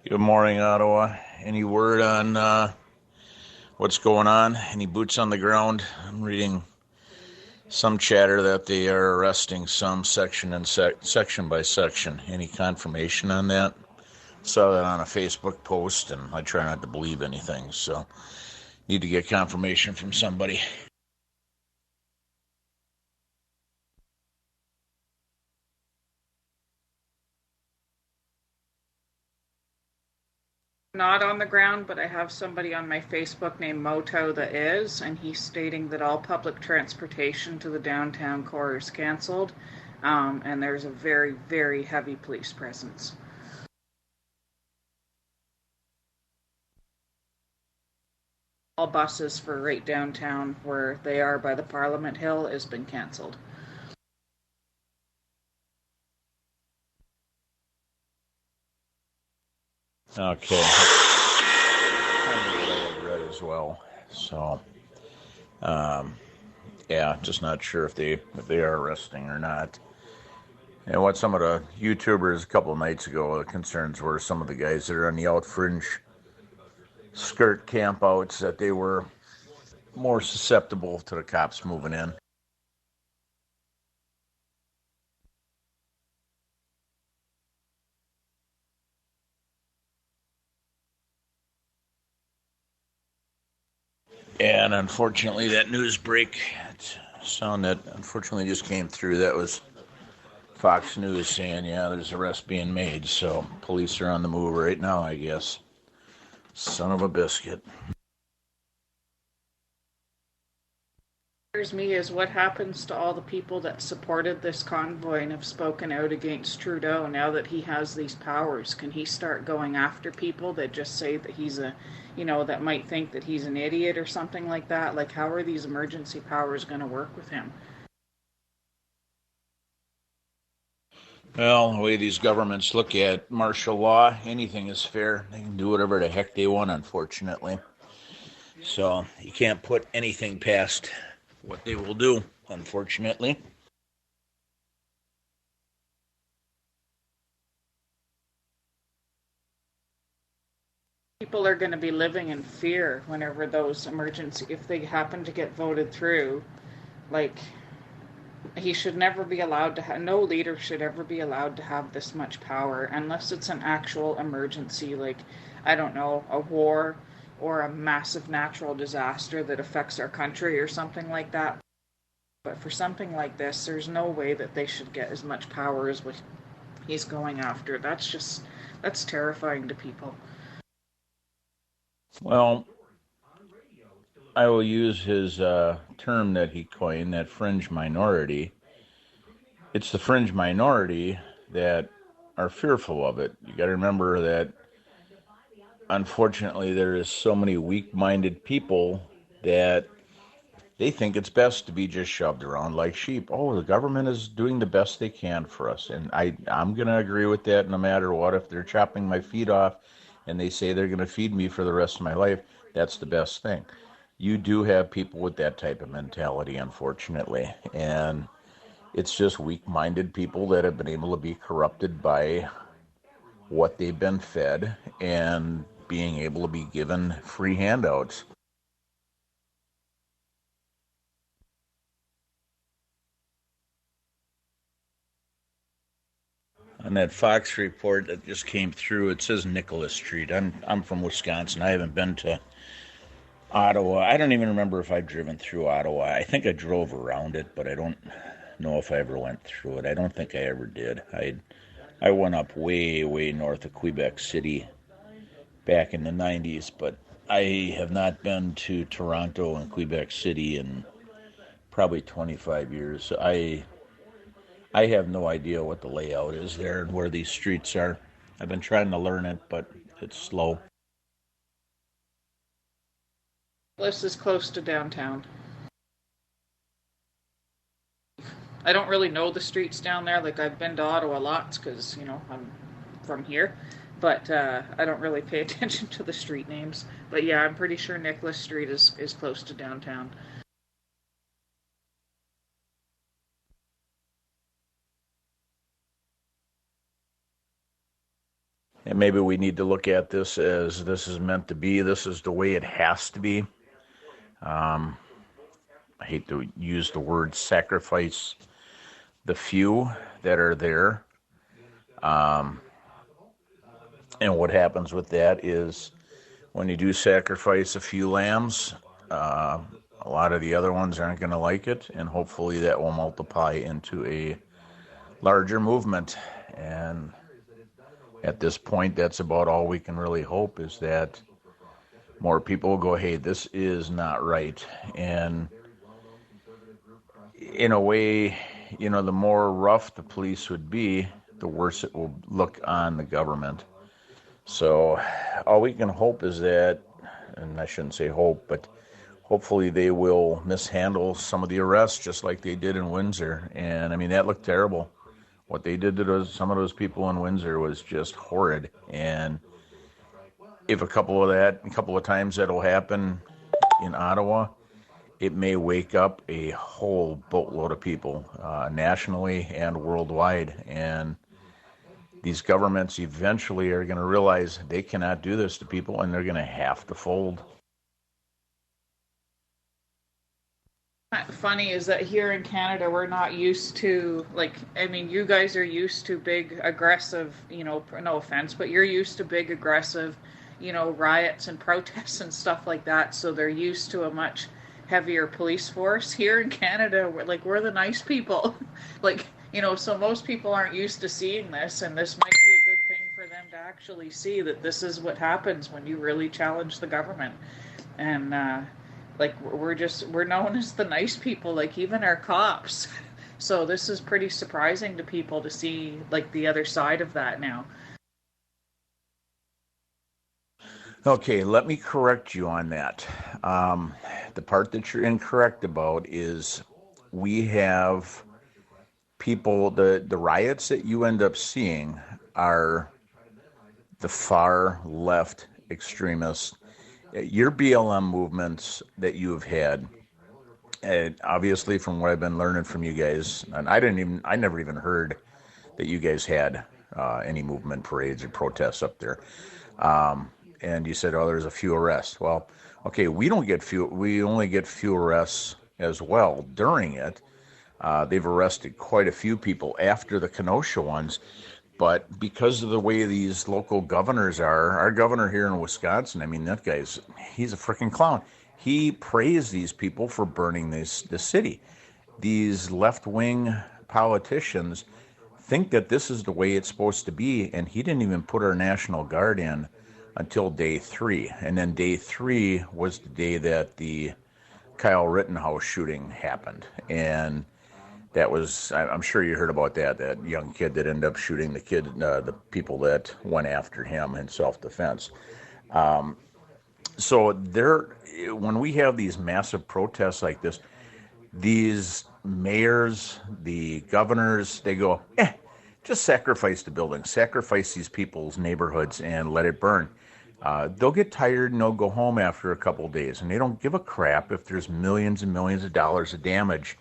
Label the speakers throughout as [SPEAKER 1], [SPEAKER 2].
[SPEAKER 1] Good morning, Ottawa. Any word on what's going on? Any boots on the ground? I'm reading some chatter that they are arresting some section by section. Any confirmation on that? Saw that on a Facebook post, and I try not to believe anything, so need to get confirmation from somebody.
[SPEAKER 2] Not on the ground, but I have somebody on my Facebook named Moto that is, and he's stating that all public transportation to the downtown core is canceled, and there's a very, very heavy police presence. All buses for right downtown, where they are by the Parliament Hill, has been canceled.
[SPEAKER 1] Okay. Kind of what I had read as well. So, yeah, just not sure if they are arresting or not. And what some of the YouTubers a couple of nights ago, the concerns were some of the guys that are on the out fringe skirt campouts that they were more susceptible to the cops moving in. And unfortunately, that news break sound that unfortunately just came through, that was Fox News saying, yeah, there's arrests being made. So police are on the move right now, I guess. Son of a biscuit.
[SPEAKER 2] Scares me is what happens to all the people that supported this convoy and have spoken out against Trudeau now that he has these powers. Can he start going after people that just say that he's that might think that he's an idiot or something like that? Like, how are these emergency powers going to work with him?
[SPEAKER 1] Well, the way these governments look at martial law, anything is fair. They can do whatever the heck they want, unfortunately. So you can't put anything past what they will do, unfortunately.
[SPEAKER 2] People are going to be living in fear whenever those if they happen to get voted through. Like, he should never be allowed to have, no leader should ever be allowed to have this much power unless it's an actual emergency, like, I don't know, a war or a massive natural disaster that affects our country or something like that. But for something like this, there's no way that they should get as much power as what he's going after. That's terrifying to people.
[SPEAKER 1] Well, I will use his term that he coined, that fringe minority. It's the fringe minority that are fearful of it. You got to remember that, unfortunately, there is so many weak-minded people that they think it's best to be just shoved around like sheep. Oh, the government is doing the best they can for us. And I'm going to agree with that no matter what. If they're chopping my feet off and they say they're going to feed me for the rest of my life, that's the best thing. You do have people with that type of mentality, unfortunately. And it's just weak minded people that have been able to be corrupted by what they've been fed and being able to be given free handouts. On that Fox report that just came through, it says Nicholas Street. I'm from Wisconsin. I haven't been to Ottawa. I don't even remember if I've driven through Ottawa. I think I drove around it, but I don't know if I ever went through it. I don't think I ever did. I went up way, way north of Quebec City back in the 90s, but I have not been to Toronto and Quebec City in probably 25 years. I have no idea what the layout is there and where these streets are. I've been trying to learn it, but it's slow.
[SPEAKER 2] This is close to downtown. I don't really know the streets down there. Like, I've been to Ottawa lots because I'm from here, but I don't really pay attention to the street names. But yeah, I'm pretty sure Nicholas Street is close to downtown.
[SPEAKER 1] And maybe we need to look at this as this is meant to be. This is the way it has to be. I hate to use the word sacrifice the few that are there. And what happens with that is when you do sacrifice a few lambs, a lot of the other ones aren't going to like it, and hopefully that will multiply into a larger movement. And at this point, that's about all we can really hope, is that more people will go, hey, this is not right. And in a way, the more rough the police would be, the worse it will look on the government. So all we can hope is that, and I shouldn't say hope, but hopefully they will mishandle some of the arrests just like they did in Windsor. And I mean, that looked terrible. What they did to some of those people in Windsor was just horrid. And if a couple of times that'll happen in Ottawa, it may wake up a whole boatload of people nationally and worldwide. And these governments eventually are going to realize they cannot do this to people, and they're going to have to fold.
[SPEAKER 2] Funny is that here in Canada we're not used to, you guys are used to big aggressive, no offense, but you're used to big aggressive, riots and protests and stuff like that, so they're used to a much heavier police force. Here in Canada we're the nice people. So most people aren't used to seeing this, and this might be a good thing for them to actually see that this is what happens when you really challenge the government. And we're known as the nice people, even our cops. So this is pretty surprising to people to see the other side of that now.
[SPEAKER 1] Okay, let me correct you on that. The part that you're incorrect about is we have people, the riots that you end up seeing are the far left extremists. Your BLM movements that you have had, obviously from what I've been learning from you guys, and I never even heard that you guys had any movement parades or protests up there. And you said, there's a few arrests. Well, okay, we only get few arrests as well during it. They've arrested quite a few people after the Kenosha ones, but because of the way these local governors are, our governor here in Wisconsin, I mean, that he's a freaking clown. He praised these people for burning the city. These left-wing politicians think that this is the way it's supposed to be, and he didn't even put our National Guard in until day 3. And then day 3 was the day that the Kyle Rittenhouse shooting happened. And that was, I'm sure you heard about that young kid that ended up shooting the people that went after him in self-defense. So when we have these massive protests like this, these mayors, the governors, they go, just sacrifice the building, sacrifice these people's neighborhoods and let it burn. They'll get tired and they'll go home after a couple of days, and they don't give a crap if there's millions and millions of dollars of damage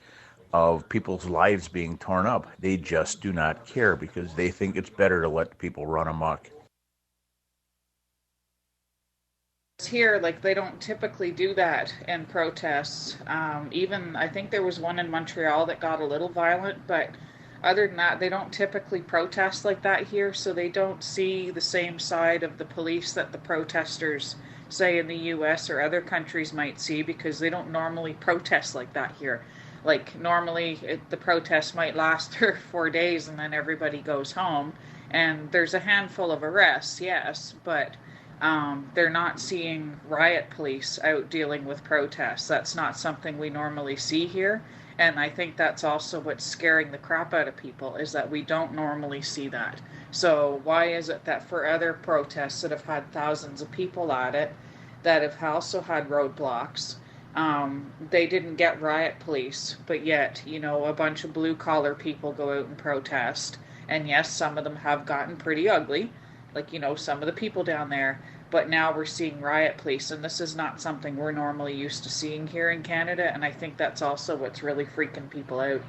[SPEAKER 1] of people's lives being torn up. They just do not care because they think it's better to let people run amok.
[SPEAKER 2] Here, they don't typically do that in protests. Even, I think there was one in Montreal that got a little violent, but other than that, they don't typically protest like that here, so they don't see the same side of the police that the protesters, say, in the U.S. or other countries might see, because they don't normally protest like that here. Normally, the protest might last 3 or 4 days and then everybody goes home. And there's a handful of arrests, yes, but they're not seeing riot police out dealing with protests. That's not something we normally see here. And I think that's also what's scaring the crap out of people, is that we don't normally see that. So why is it that for other protests that have had thousands of people at it, that have also had roadblocks, they didn't get riot police, but yet, a bunch of blue-collar people go out and protest. And yes, some of them have gotten pretty ugly, some of the people down there, but now we're seeing riot police, and this is not something we're normally used to seeing here in Canada, and I think that's also what's really freaking people out.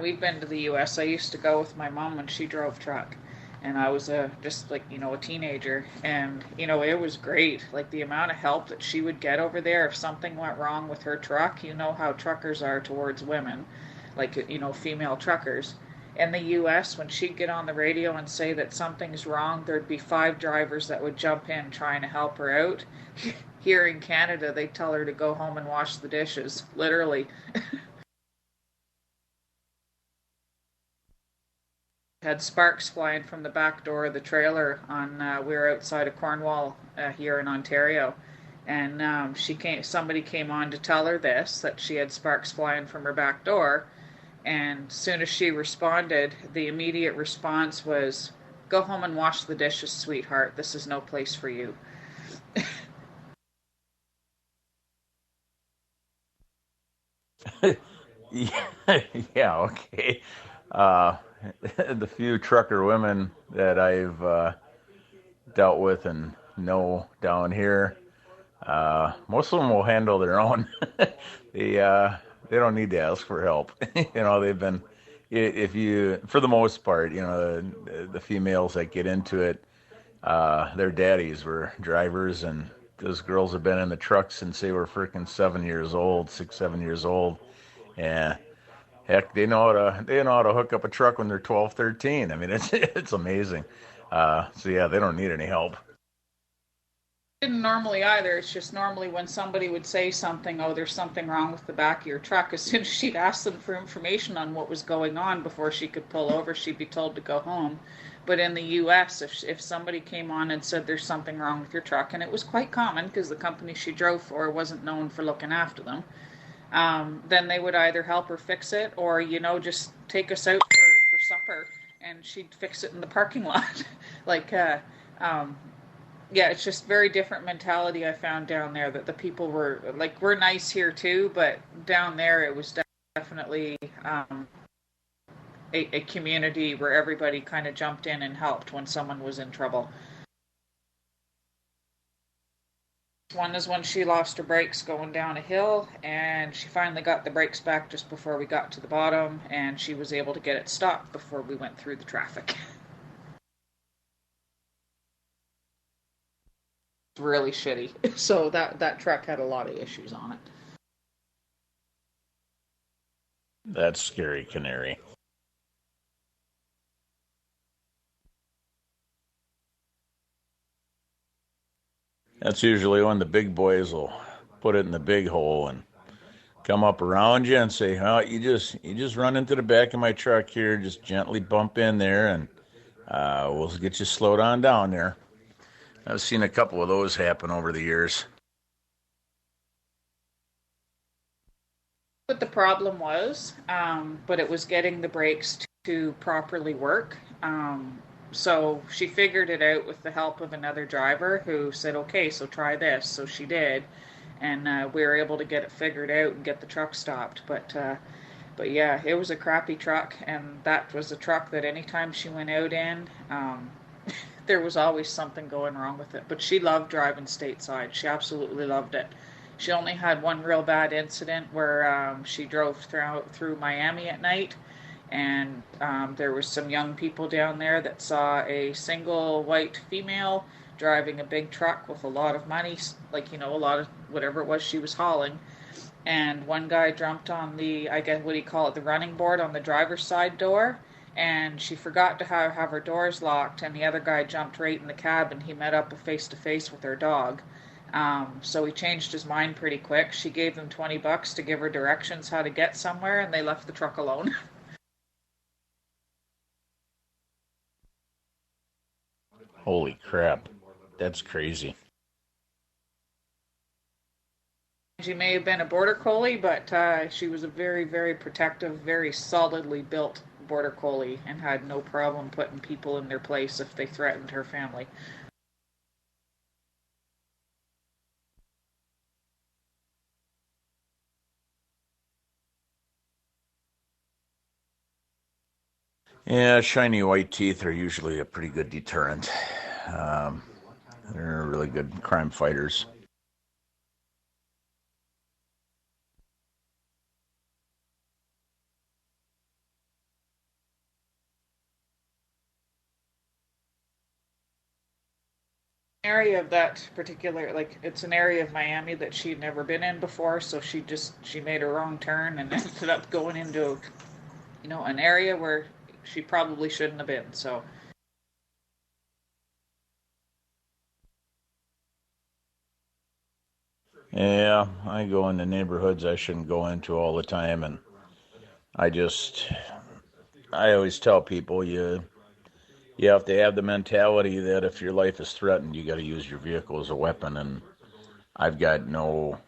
[SPEAKER 2] We've been to the U.S. I used to go with my mom when she drove truck, and I was just like a teenager, and it was great. Like the amount of help that she would get over there if something went wrong with her truck. You know how truckers are towards women, like female truckers. In the U.S., when she'd get on the radio and say that something's wrong, there'd be 5 drivers that would jump in trying to help her out. Here in Canada, they tell her to go home and wash the dishes, literally. Had sparks flying from the back door of the trailer on we were outside of Cornwall here in Ontario, and somebody came on to tell her this, that she had sparks flying from her back door, and as soon as she responded, the immediate response was, "Go home and wash the dishes, sweetheart. This is no place for you."
[SPEAKER 1] Yeah, yeah, okay. Uh, the few trucker women that I've dealt with and know down here, most of them will handle their own. they they don't need to ask for help. They've been, if you, for the most part, the females that get into it, their daddies were drivers, and those girls have been in the truck since they were freaking 7 years old, 6, 7 years old. Yeah. Heck, they know how to hook up a truck when they're 12, 13. I mean, it's amazing. So yeah, they don't need any help.
[SPEAKER 2] Didn't normally either. It's just normally when somebody would say something, oh, there's something wrong with the back of your truck, as soon as she'd ask them for information on what was going on before she could pull over, she'd be told to go home. But in the US, if somebody came on and said there's something wrong with your truck, and it was quite common because the company she drove for wasn't known for looking after them, then they would either help her fix it or, just take us out for supper, and she'd fix it in the parking lot. like, um, yeah, it's just very different mentality I found down there, that the people were like, we're nice here too, but down there it was definitely a community where everybody kind of jumped in and helped when someone was in trouble. One is when she lost her brakes going down a hill, and she finally got the brakes back just before we got to the bottom, and she was able to get it stopped before we went through the traffic. It's really shitty. So that truck had a lot of issues on it.
[SPEAKER 1] That's scary canary. That's usually when the big boys will put it in the big hole and come up around you and say, "Oh, you just run into the back of my truck here. Just gently bump in there, and we'll get you slowed on down there." I've seen a couple of those happen over the years.
[SPEAKER 2] What the problem was, but it was getting the brakes to properly work. So she figured it out with the help of another driver who said, okay, so try this. So she did. And we were able to get it figured out and get the truck stopped. But yeah, it was a crappy truck. And that was a truck that anytime she went out in, there was always something going wrong with it. But she loved driving stateside. She absolutely loved it. She only had one real bad incident where she drove through Miami at night, and there was some young people down there that saw a single white female driving a big truck with a lot of money, like a lot of whatever it was she was hauling. And one guy jumped on the, I guess, what do you call it, the running board on the driver's side door, and she forgot to have her doors locked, and the other guy jumped right in the cab, and he met up face to face with her dog. So he changed his mind pretty quick. She gave them $20 to give her directions how to get somewhere, and they left the truck alone.
[SPEAKER 1] Holy crap. That's crazy.
[SPEAKER 2] She may have been a border collie, but she was a very, very protective, very solidly built border collie, and had no problem putting people in their place if they threatened her family.
[SPEAKER 1] Yeah, shiny white teeth are usually a pretty good deterrent. Um, they're really good crime fighters.
[SPEAKER 2] Area of that particular, like, it's an area of Miami that she'd never been in before, so she made a wrong turn and ended up going into, an area where she probably shouldn't have been. So
[SPEAKER 1] Yeah, I go into neighborhoods I shouldn't go into all the time, and I just, I always tell people you have to have the mentality that if your life is threatened, you got to use your vehicle as a weapon. And I've got no,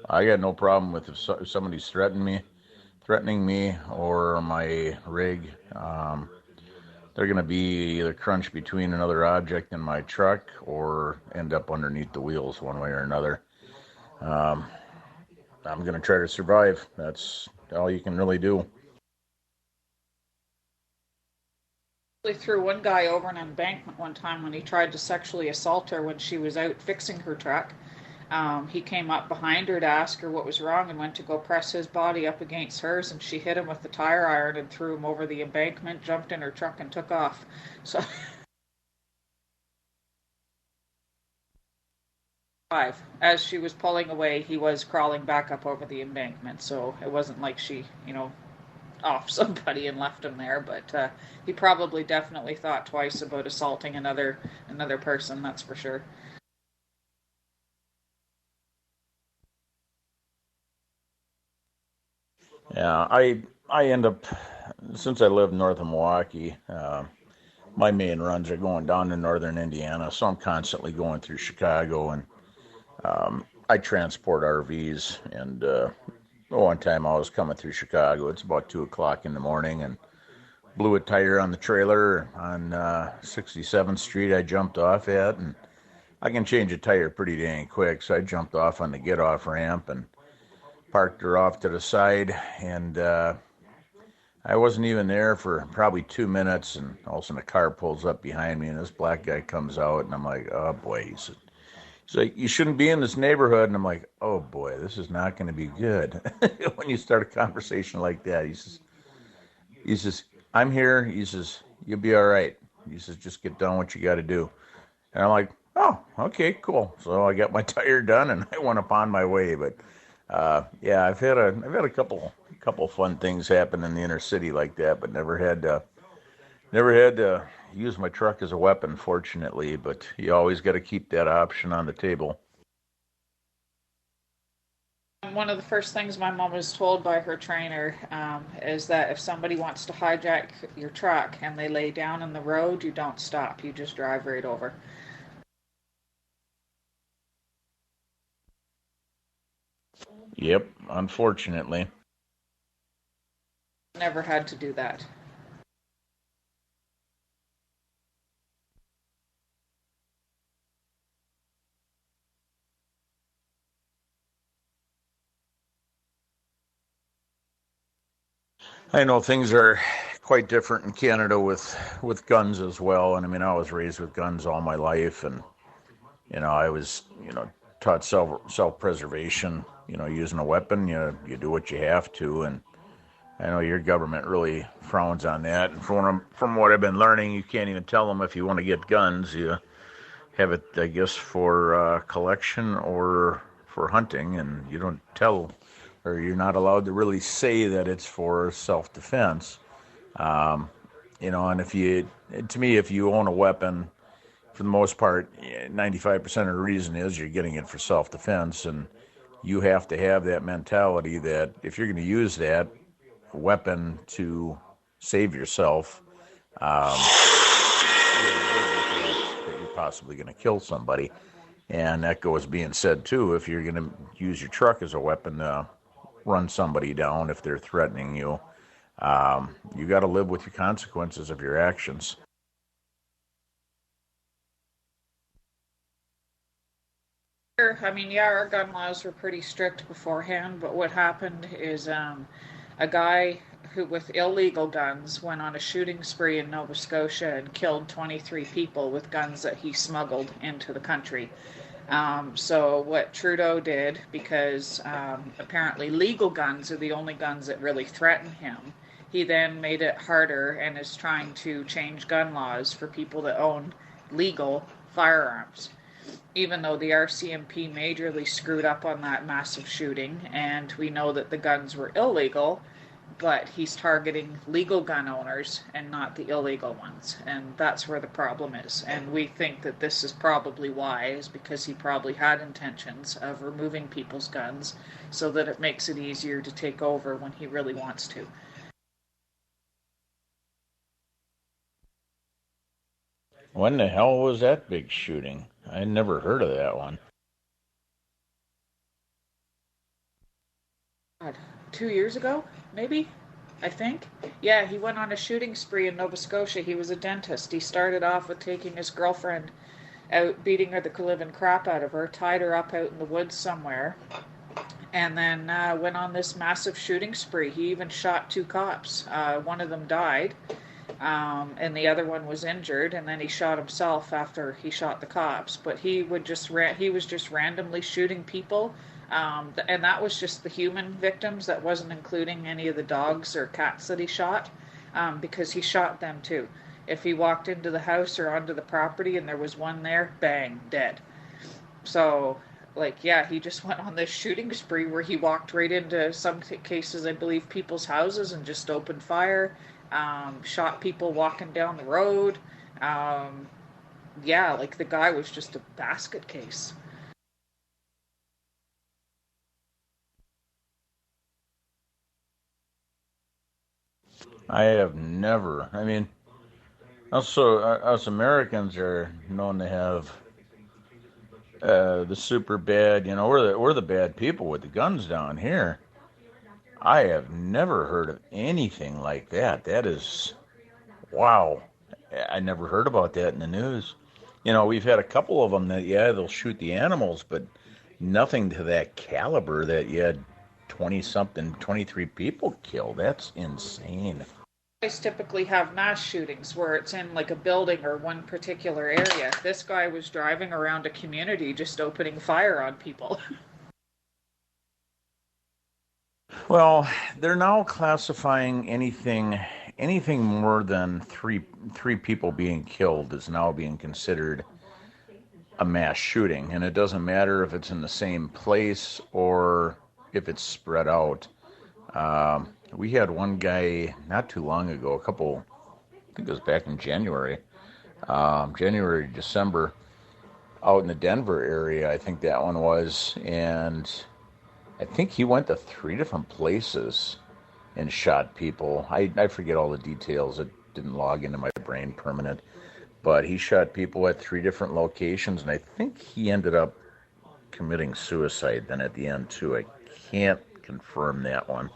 [SPEAKER 1] I got no problem with if somebody's threatening me or my rig. They're going to be either crunched between another object in my truck or end up underneath the wheels one way or another. Um, I'm going to try to survive. That's all you can really do.
[SPEAKER 2] they threw one guy over an embankment one time when he tried to sexually assault her when she was out fixing her truck. He came up behind her to ask her what was wrong and went to go press his body up against hers, and she hit him with the tire iron and threw him over the embankment, jumped in her truck, and took off. So, five. As she was pulling away, he was crawling back up over the embankment, so it wasn't like she, off somebody and left him there. But he probably definitely thought twice about assaulting another person. That's for sure.
[SPEAKER 1] Yeah, I end up since I live north of Milwaukee. My main runs are going down to northern Indiana, so I'm constantly going through Chicago, and I transport RVs. And one time I was coming through Chicago. It's about 2 o'clock in the morning, and blew a tire on the trailer on 67th Street. I jumped off at, and I can change a tire pretty dang quick. So I jumped off on the get off ramp and parked her off to the side, and I wasn't even there for probably 2 minutes, and all of a sudden a car pulls up behind me, and this black guy comes out, and I'm like, oh boy. He's like, you shouldn't be in this neighborhood, and I'm like, oh boy, this is not going to be good. When you start a conversation like that, he says, I'm here. He says, you'll be all right. He says, just get done what you got to do. And I'm like, oh, okay, cool. So I got my tire done, and I went upon my way. But yeah, I've had a couple fun things happen in the inner city like that, but never had to use my truck as a weapon, fortunately. But you always got to keep that option on the table.
[SPEAKER 2] One of the first things my mom was told by her trainer is that if somebody wants to hijack your truck and they lay down in the road, you don't stop. You just drive right over.
[SPEAKER 1] Yep, unfortunately.
[SPEAKER 2] Never had to do that.
[SPEAKER 1] I know things are quite different in Canada with guns as well. And I mean, I was raised with guns all my life, and I was taught self preservation. Using a weapon, you do what you have to, and I know your government really frowns on that. And from what I've been learning, you can't even tell them if you want to get guns. You have it, I guess, for collection or for hunting, and you don't tell, or you're not allowed to really say that it's for self-defense. Um, and to me, if you own a weapon, for the most part, 95% of the reason is you're getting it for self-defense, and you have to have that mentality that if you're going to use that weapon to save yourself, um, that you're possibly going to kill somebody. And that goes being said too, if you're going to use your truck as a weapon to run somebody down if they're threatening you, you got to live with your consequences of your actions.
[SPEAKER 2] Sure. I mean, yeah, our gun laws were pretty strict beforehand, but what happened is a guy who, with illegal guns, went on a shooting spree in Nova Scotia and killed 23 people with guns that he smuggled into the country. So what Trudeau did, because apparently legal guns are the only guns that really threaten him, he then made it harder and is trying to change gun laws for people that own legal firearms. even though the RCMP majorly screwed up on that massive shooting, and we know that the guns were illegal, but he's targeting legal gun owners and not the illegal ones, and that's where the problem is. And we think that this is probably why, is because he probably had intentions of removing people's guns so that it makes it easier to take over when he really wants to.
[SPEAKER 1] When the hell was that big shooting? I never heard of that one.
[SPEAKER 2] God, 2 years ago, maybe? I think. Yeah, he went on a shooting spree in Nova Scotia. He was a dentist. He started off with taking his girlfriend out, beating her the living crap out of her, tied her up out in the woods somewhere, and then went on this massive shooting spree. He even shot 2 cops. One of them died, and the other one was injured, and then he shot himself after he shot the cops. But he was just randomly shooting people, and that was just the human victims. That wasn't including any of the dogs or cats that he shot, because he shot them too. If he walked into the house or onto the property and there was one there, bang, dead. So, like, yeah, he just went on this shooting spree where he walked right into, some cases, I believe, people's houses and just opened fire, shot people walking down the road. Yeah, like, the guy was just a basket case.
[SPEAKER 1] I have never. I mean, also, us Americans are known to have the super bad. We're the bad people with the guns down here. I have never heard of anything like that. That is, wow. I never heard about that in the news. We've had a couple of them that, yeah, they'll shoot the animals, but nothing to that caliber that you had 20 something, 23 people killed. That's insane.
[SPEAKER 2] Guys typically have mass shootings where it's in like a building or one particular area. This guy was driving around a community just opening fire on people.
[SPEAKER 1] Well, they're now classifying anything more than three people being killed is now being considered a mass shooting, and it doesn't matter if it's in the same place or if it's spread out. We had one guy not too long ago, I think it was back in January, December, out in the Denver area, I think that one was, and I think he went to 3 different places and shot people. I forget all the details. It didn't log into my brain permanent. But he shot people at 3 different locations, and I think he ended up committing suicide then at the end, too. I can't confirm that one.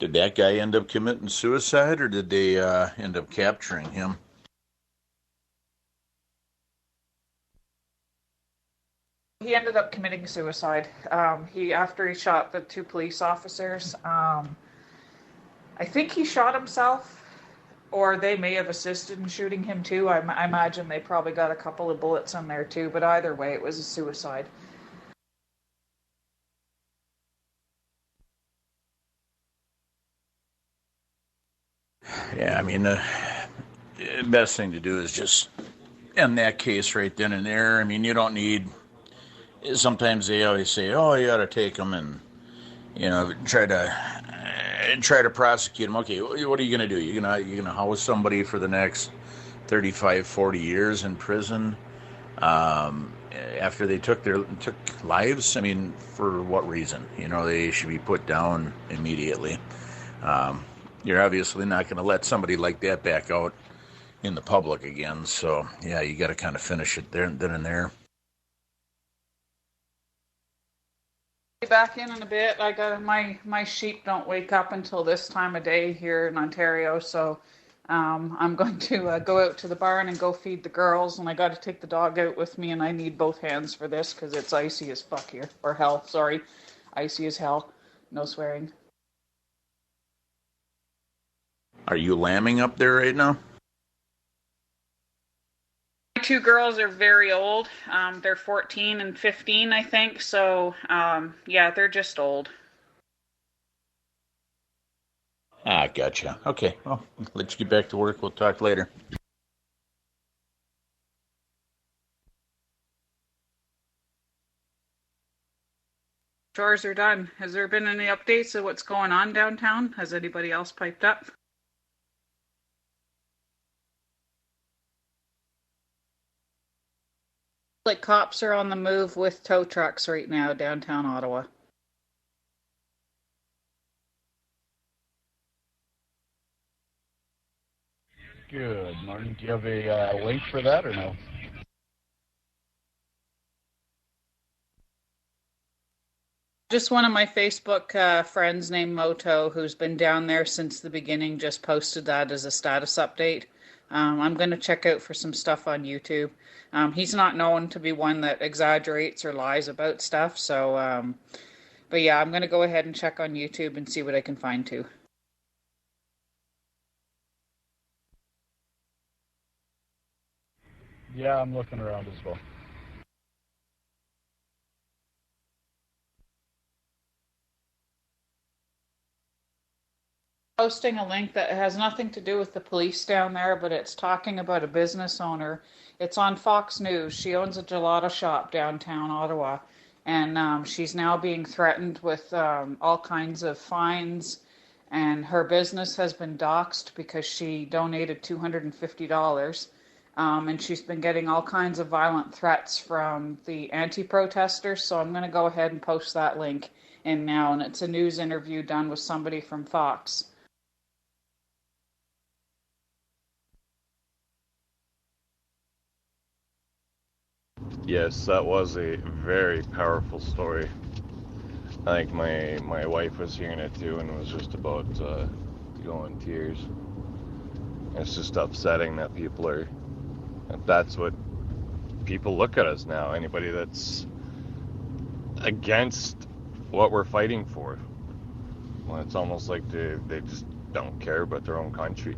[SPEAKER 1] Did that guy end up committing suicide, or did they end up capturing him?
[SPEAKER 2] He ended up committing suicide. After he shot the 2 police officers, I think he shot himself, or they may have assisted in shooting him too. I imagine they probably got a couple of bullets in there too, but either way, it was a suicide.
[SPEAKER 1] Yeah, I mean, the best thing to do is just end that case right then and there. I mean, you don't need. Sometimes they always say, "Oh, you ought to take them and try to prosecute them." Okay, what are you going to do? You gonna house somebody for the next 35, 40 years in prison after they took lives? I mean, for what reason? They should be put down immediately. You're obviously not going to let somebody like that back out in the public again. So yeah, you got to kind of finish it then and there.
[SPEAKER 2] Back in a bit. I got my sheep don't wake up until this time of day here in Ontario, so I'm going to go out to the barn and go feed the girls, and I got to take the dog out with me, and I need both hands for this because it's icy as fuck here, or hell, sorry, icy as hell. No swearing.
[SPEAKER 1] Are you lambing up there right now?
[SPEAKER 2] My 2 girls are very old. They're 14 and 15, I think. So, yeah, they're just old.
[SPEAKER 1] Ah, gotcha. Okay, well, let's get back to work. We'll talk later.
[SPEAKER 2] Chores are done. Has there been any updates of what's going on downtown? Has anybody else piped up? Like cops are on the move with tow trucks right now downtown Ottawa.
[SPEAKER 3] Good morning. Do you have a link for that or no?
[SPEAKER 2] Just one of my Facebook friends named Moto, who's been down there since the beginning, just posted that as a status update. I'm going to check out for some stuff on YouTube. He's not known to be one that exaggerates or lies about stuff, so, but yeah, I'm going to go ahead and check on YouTube and see what I can find too.
[SPEAKER 3] Yeah, I'm looking around as well.
[SPEAKER 2] Posting a link that has nothing to do with the police down there, but it's talking about a business owner. It's on Fox News. She owns a gelato shop downtown Ottawa, and she's now being threatened with all kinds of fines. And her business has been doxxed because she donated $250. And she's been getting all kinds of violent threats from the anti-protesters. So I'm going to go ahead and post that link in now. And it's a news interview done with somebody from Fox.
[SPEAKER 4] Yes, that was a very powerful story. I think my wife was hearing it too and was just about to go in tears. It's just upsetting that that's what people look at us now. Anybody that's against what we're fighting for. Well, it's almost like they just don't care about their own country.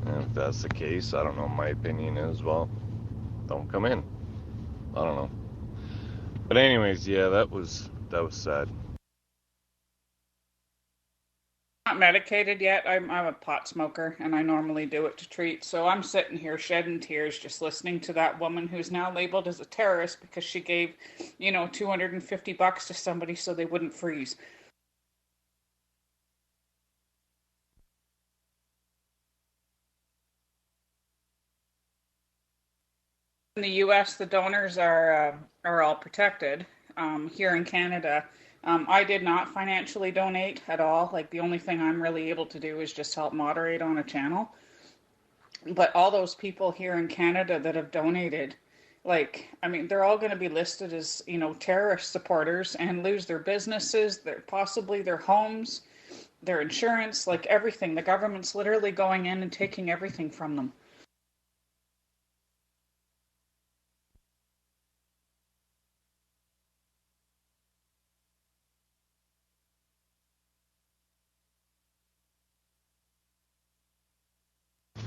[SPEAKER 4] And if that's the case, I don't know, my opinion is, well, don't come in. I don't know. But anyways, yeah, that was sad.
[SPEAKER 2] Not medicated yet. I'm a pot smoker, and I normally do it to treat. So I'm sitting here shedding tears just listening to that woman who's now labeled as a terrorist because she gave, $250 to somebody so they wouldn't freeze. In the U.S., the donors are all protected. Here in Canada, I did not financially donate at all. Like the only thing I'm really able to do is just help moderate on a channel. But all those people here in Canada that have donated, they're all going to be listed as, terrorist supporters and lose their businesses, possibly their homes, their insurance, like everything. The government's literally going in and taking everything from them.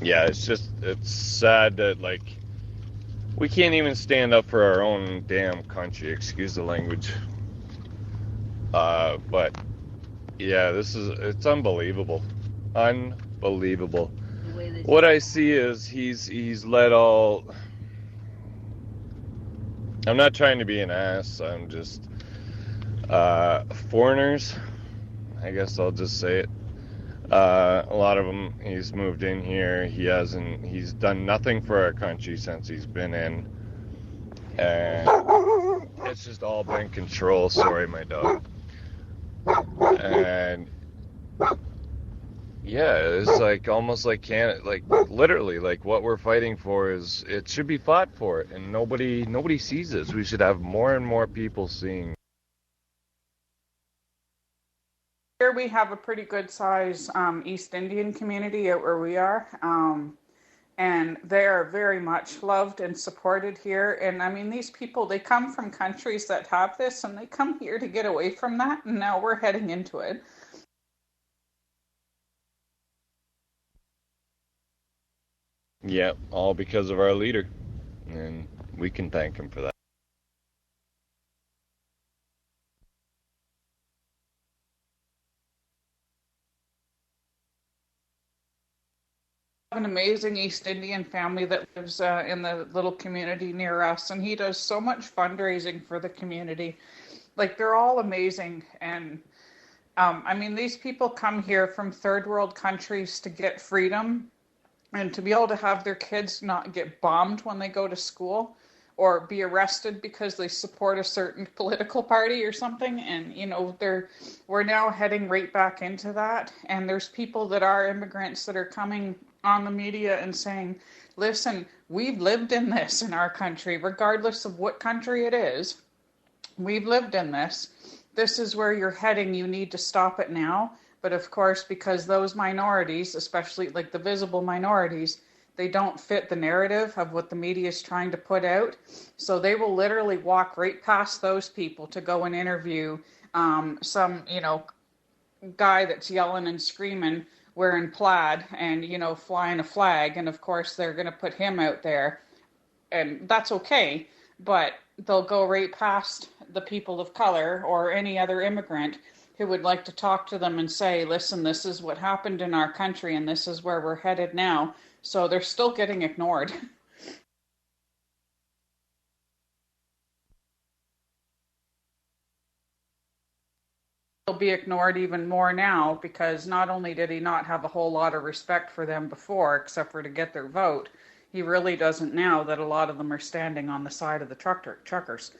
[SPEAKER 4] Yeah, it's sad that we can't even stand up for our own damn country. Excuse the language. But yeah, it's unbelievable. Unbelievable. What I see is he's let all. I'm not trying to be an ass. I'm just foreigners. I guess I'll just say it. A lot of them, he's moved in here. He's done nothing for our country since he's been in. And it's just all been control. Sorry, my dog. And yeah, it's almost like Canada, literally, what we're fighting for it should be fought for, and nobody sees this. We should have more and more people seeing.
[SPEAKER 2] Here we have a pretty good size East Indian community out where we are. And they are very much loved and supported here. And I mean, these people, they come from countries that have this and they come here to get away from that. And now we're heading into it.
[SPEAKER 4] Yeah, all because of our leader. And we can thank him for that.
[SPEAKER 2] An amazing East Indian family that lives in the little community near us, and he does so much fundraising for the community. Like, they're all amazing. And I mean, these people come here from third world countries to get freedom and to be able to have their kids not get bombed when they go to school or be arrested because they support a certain political party or something. And we're now heading right back into that. And there's people that are immigrants that are coming on the media and saying, listen, we've lived in this in our country, regardless of what country it is. We've lived in this. This is where you're heading. You need to stop it now. But of course, because those minorities, especially like the visible minorities, they don't fit the narrative of what the media is trying to put out. So they will literally walk right past those people to go and interview some, guy that's yelling and screaming, wearing plaid and, flying a flag. And of course, they're going to put him out there. And that's okay. But they'll go right past the people of color or any other immigrant who would like to talk to them and say, listen, this is what happened in our country and this is where we're headed now. So they're still getting ignored. They'll be ignored even more now because not only did he not have a whole lot of respect for them before, except for to get their vote, he really doesn't now that a lot of them are standing on the side of the truckers.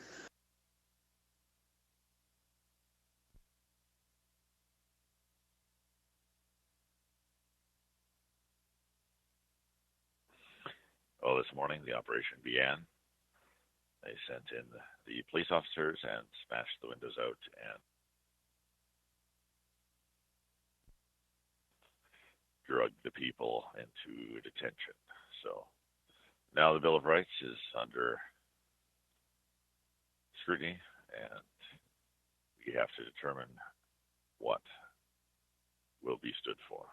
[SPEAKER 5] Well, this morning the operation began. They sent in the police officers and smashed the windows out and drugged the people into detention. So now the Bill of Rights is under scrutiny, and we have to determine what will be stood for.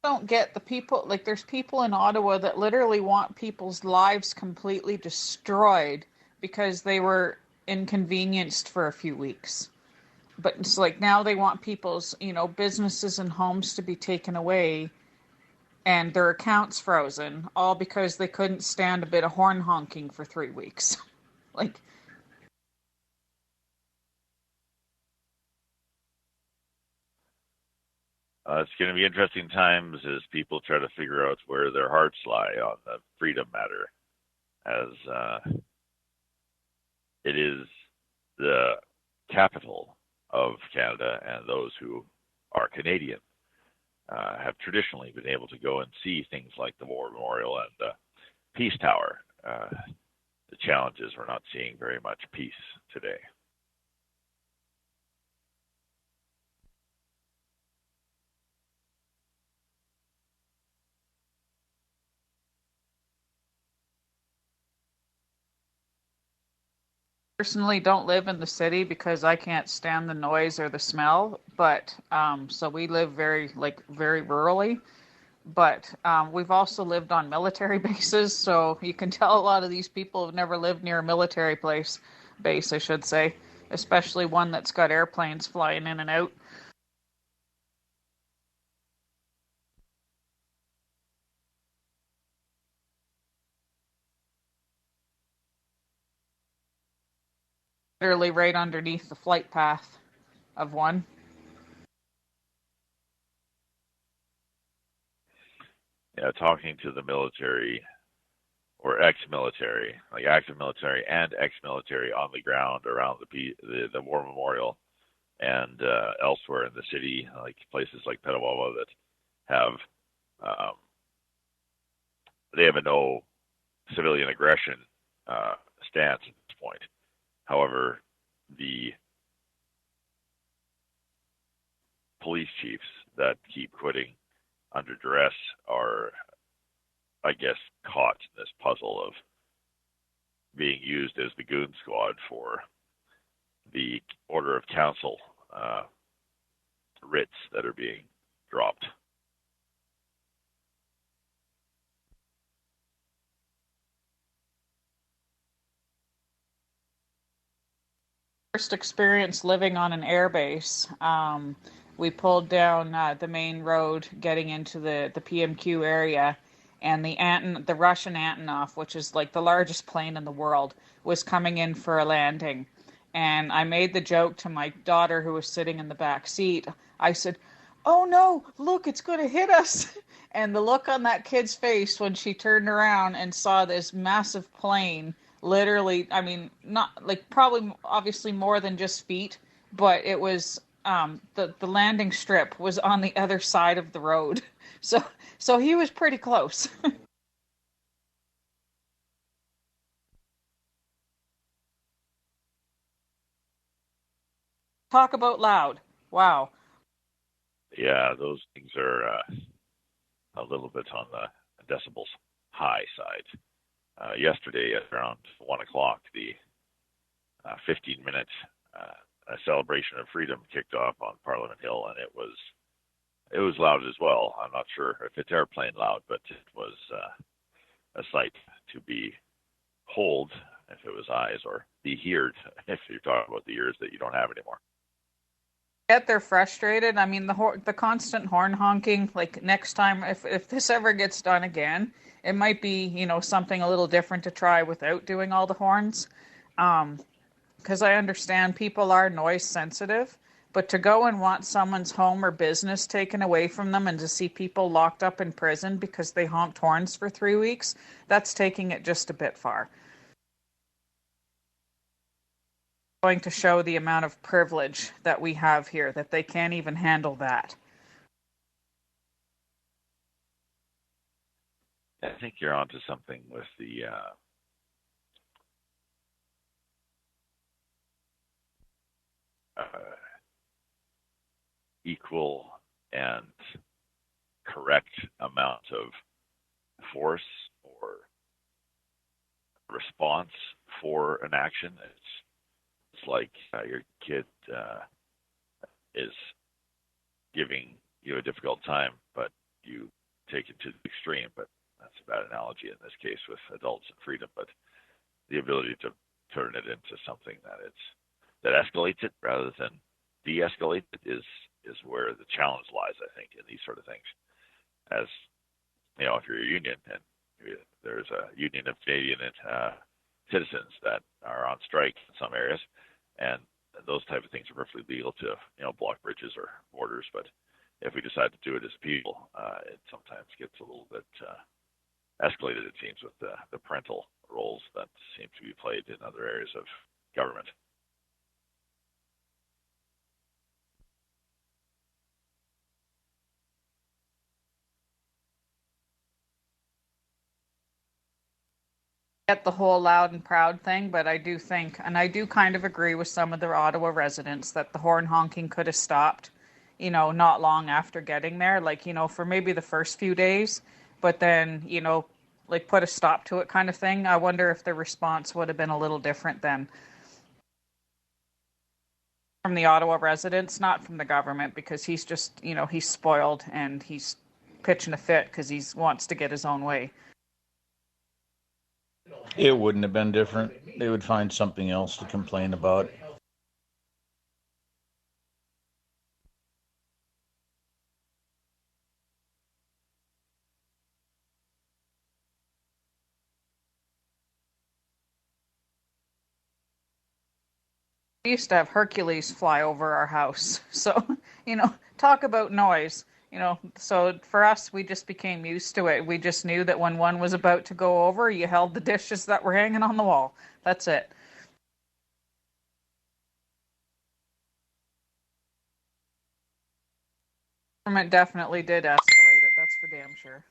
[SPEAKER 2] Don't get the people, like there's people in Ottawa that literally want people's lives completely destroyed because they were inconvenienced for a few weeks. But it's like now they want people's, businesses and homes to be taken away and their accounts frozen, all because they couldn't stand a bit of horn honking for 3 weeks. Like,
[SPEAKER 5] it's going to be interesting times as people try to figure out where their hearts lie on the freedom matter, as it is the capital of Canada, and those who are Canadian have traditionally been able to go and see things like the War Memorial and the Peace Tower. The challenge is we're not seeing very much peace today.
[SPEAKER 2] personally don't live in the city because I can't stand the noise or the smell, but so we live very rurally. But we've also lived on military bases, so you can tell a lot of these people have never lived near a military base, I should say, especially one that's got airplanes flying in and out. Literally right underneath the flight path of one.
[SPEAKER 5] Yeah, talking to the military or ex-military, like active military and ex-military on the ground around the War Memorial and elsewhere in the city, like places like Petawawa that have they have a no civilian aggression stance at this point. However, the police chiefs that keep quitting under duress are, I guess, caught in this puzzle of being used as the goon squad for the order of council writs that are being dropped.
[SPEAKER 2] First experience living on an airbase. We pulled down the main road getting into the PMQ area, and the Russian Antonov, which is like the largest plane in the world, was coming in for a landing. And I made the joke to my daughter who was sitting in the back seat. I said, "Oh no, look, it's going to hit us." And the look on that kid's face when she turned around and saw this massive plane, literally, I mean, not like probably obviously more than just feet, but it was the landing strip was on the other side of the road. So he was pretty close. Talk about loud. Wow.
[SPEAKER 5] Yeah, those things are a little bit on the decibels high side. Yesterday at around 1 o'clock, the 15-minute celebration of freedom kicked off on Parliament Hill, and it was loud as well. I'm not sure if it's airplane loud, but it was a sight to behold if it was eyes, or be heard if you're talking about the ears that you don't have anymore.
[SPEAKER 2] They're frustrated. I mean, the constant horn honking. Like next time, if this ever gets done again, it might be something a little different to try without doing all the horns. Because I understand people are noise sensitive, but to go and want someone's home or business taken away from them and to see people locked up in prison because they honked horns for 3 weeks, that's taking it just a bit far. Going to show the amount of privilege that we have here, that they can't even handle that.
[SPEAKER 5] I think you're onto something with the equal and correct amount of force or response for an action. It's like your kid is giving you a difficult time, but you take it to the extreme. But that's a bad analogy in this case with adults and freedom. But the ability to turn it into something that escalates it rather than de-escalate it is where the challenge lies, I think, in these sort of things. As if you're a union, and there's a union of Canadian citizens that are on strike in some areas, and those type of things are perfectly legal to block bridges or borders. But if we decide to do it as people, it sometimes gets a little bit escalated, it seems, with the parental roles that seem to be played in other areas of government.
[SPEAKER 2] Get the whole loud and proud thing, but I do think, and I do kind of agree with some of the Ottawa residents, that the horn honking could have stopped, not long after getting there, like, for maybe the first few days, but then, like put a stop to it kind of thing. I wonder if the response would have been a little different then. From the Ottawa residents, not from the government, because he's just, he's spoiled and he's pitching a fit because he wants to get his own way.
[SPEAKER 1] It wouldn't have been different. They would find something else to complain about.
[SPEAKER 2] We used to have Hercules fly over our house. So, talk about noise. So for us, we just became used to it. We just knew that when one was about to go over, you held the dishes that were hanging on the wall. That's it. Government definitely did escalate it. That's for damn sure.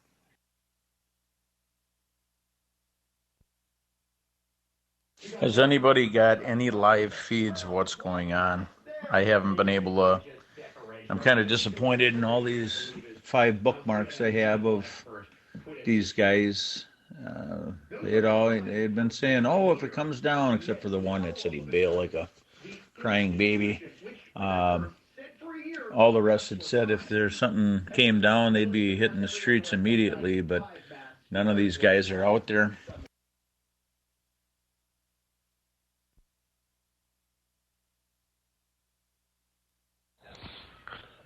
[SPEAKER 1] Has anybody got any live feeds of what's going on? I haven't been able to. I'm kind of disappointed in all these 5 bookmarks I have of these guys. They had been saying, if it comes down, except for the one that said he'd bail like a crying baby. All the rest had said if there's something came down, they'd be hitting the streets immediately, but none of these guys are out there.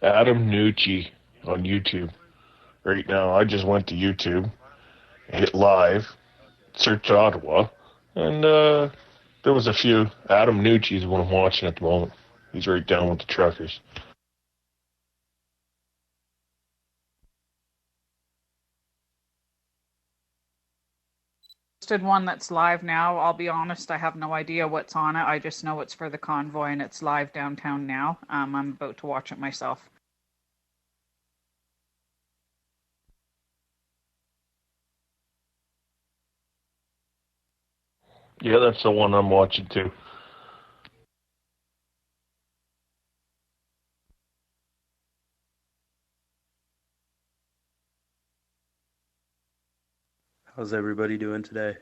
[SPEAKER 6] Adam Nucci on YouTube right now. I just went to YouTube, hit live, searched Ottawa, and there was a few. Adam Nucci is what I'm watching at the moment. He's right down with the truckers.
[SPEAKER 2] Posted one that's live now. I'll be honest, I have no idea what's on it. I just know it's for the convoy and it's live downtown now. I'm about to watch it myself.
[SPEAKER 6] Yeah, that's the one I'm watching too.
[SPEAKER 7] How's everybody doing today?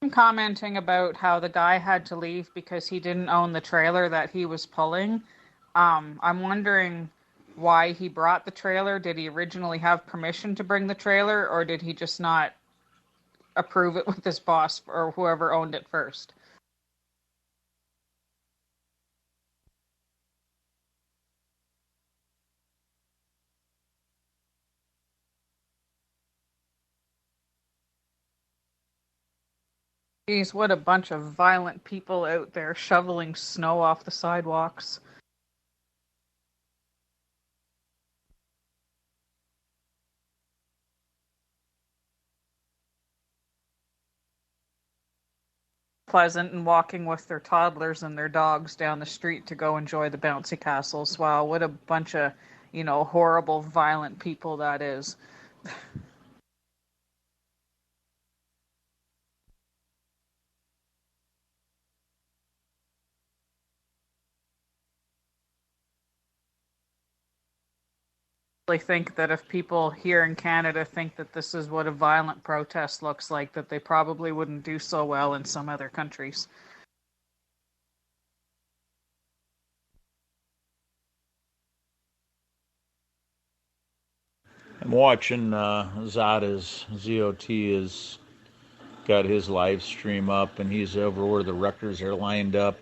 [SPEAKER 2] I'm commenting about how the guy had to leave because he didn't own the trailer that he was pulling. I'm wondering why he brought the trailer. Did he originally have permission to bring the trailer, or did he just not approve it with his boss or whoever owned it first? Geez, what a bunch of violent people out there shoveling snow off the sidewalks. Pleasant and walking with their toddlers and their dogs down the street to go enjoy the bouncy castles. Wow, what a bunch of, horrible, violent people that is. I think that if people here in Canada think that this is what a violent protest looks like, that they probably wouldn't do so well in some other countries.
[SPEAKER 1] I'm watching Zada's ZOT has got his live stream up, and he's over where the wreckers are lined up.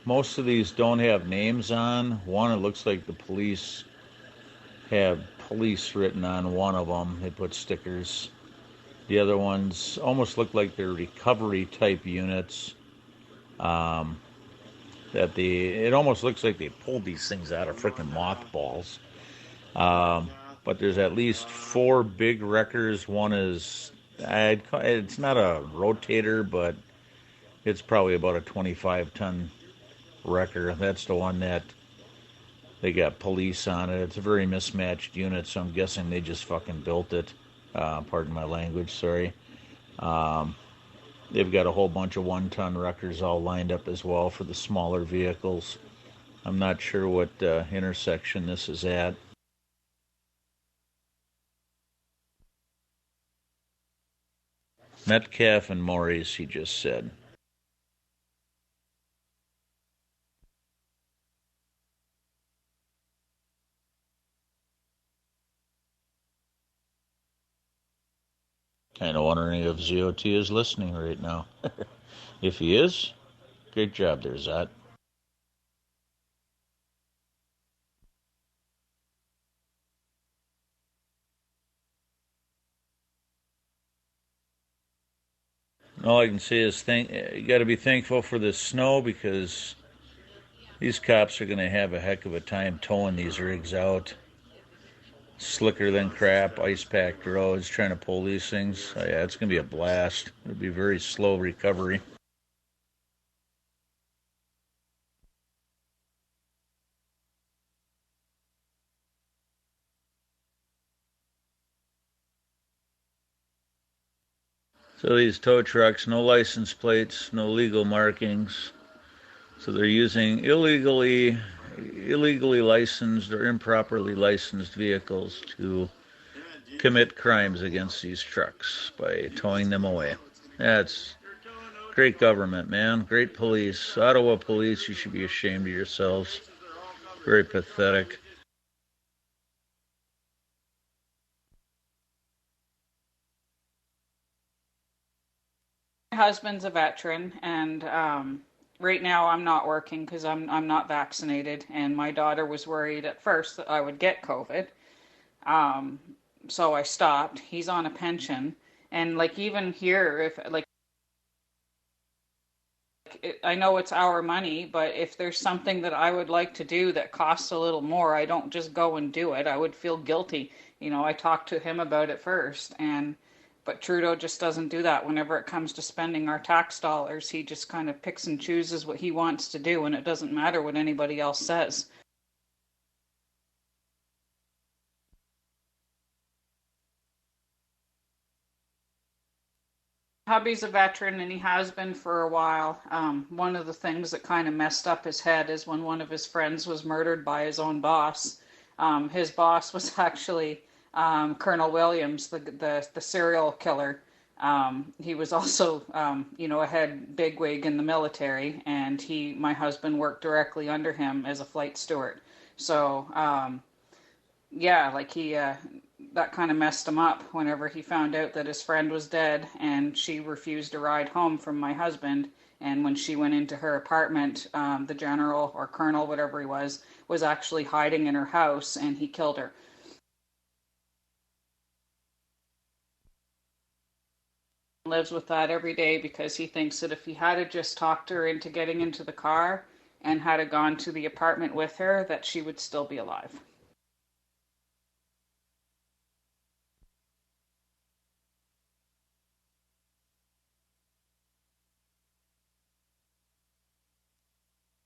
[SPEAKER 1] Most of these don't have names on. One, it looks like the police have police written on one of them. They put stickers. The other ones almost look like they're recovery type units. It almost looks like they pulled these things out of freaking mothballs. But there's at least 4 big wreckers. One is, it's not a rotator, but it's probably about a 25-ton wrecker. That's the one that they got police on it. It's a very mismatched unit, so I'm guessing they just fucking built it. Pardon my language, sorry. They've got a whole bunch of 1-ton wreckers all lined up as well for the smaller vehicles. I'm not sure what intersection this is at. Metcalf and Maurice, he just said. Kind of wondering if ZOT is listening right now. If he is, great job there, Zot. All I can say is you got to be thankful for this snow, because these cops are going to have a heck of a time towing these rigs out. Slicker than crap, ice-packed roads, trying to pull these things. Oh, yeah, it's going to be a blast. It'll be very slow recovery. So these tow trucks, no license plates, no legal markings. So they're using illegally licensed or improperly licensed vehicles to commit crimes against these trucks by towing them away. That's great government, man. Great police. Ottawa police, you should be ashamed of yourselves. Very pathetic.
[SPEAKER 2] My husband's a veteran, and right now I'm not working because I'm not vaccinated, and my daughter was worried at first that I would get COVID. Um, so I stopped. He's on a pension, and like even here, if like I know it's our money, but if there's something that I would like to do that costs a little more, I don't just go and do it. I would feel guilty. I talked to him about it first, but Trudeau just doesn't do that. Whenever it comes to spending our tax dollars, he just kind of picks and chooses what he wants to do, and it doesn't matter what anybody else says. Hubby's a veteran and he has been for a while. One of the things that kind of messed up his head is when one of his friends was murdered by his own boss. His boss was actually Colonel Williams, the serial killer. He was also, a head bigwig in the military, and my husband worked directly under him as a flight steward. So, yeah, like that kind of messed him up whenever he found out that his friend was dead and she refused a ride home from my husband. And when she went into her apartment, the general or colonel, whatever he was actually hiding in her house, and he killed her. Lives with that every day because he thinks that if he had just talked her into getting into the car and had gone to the apartment with her, that she would still be alive.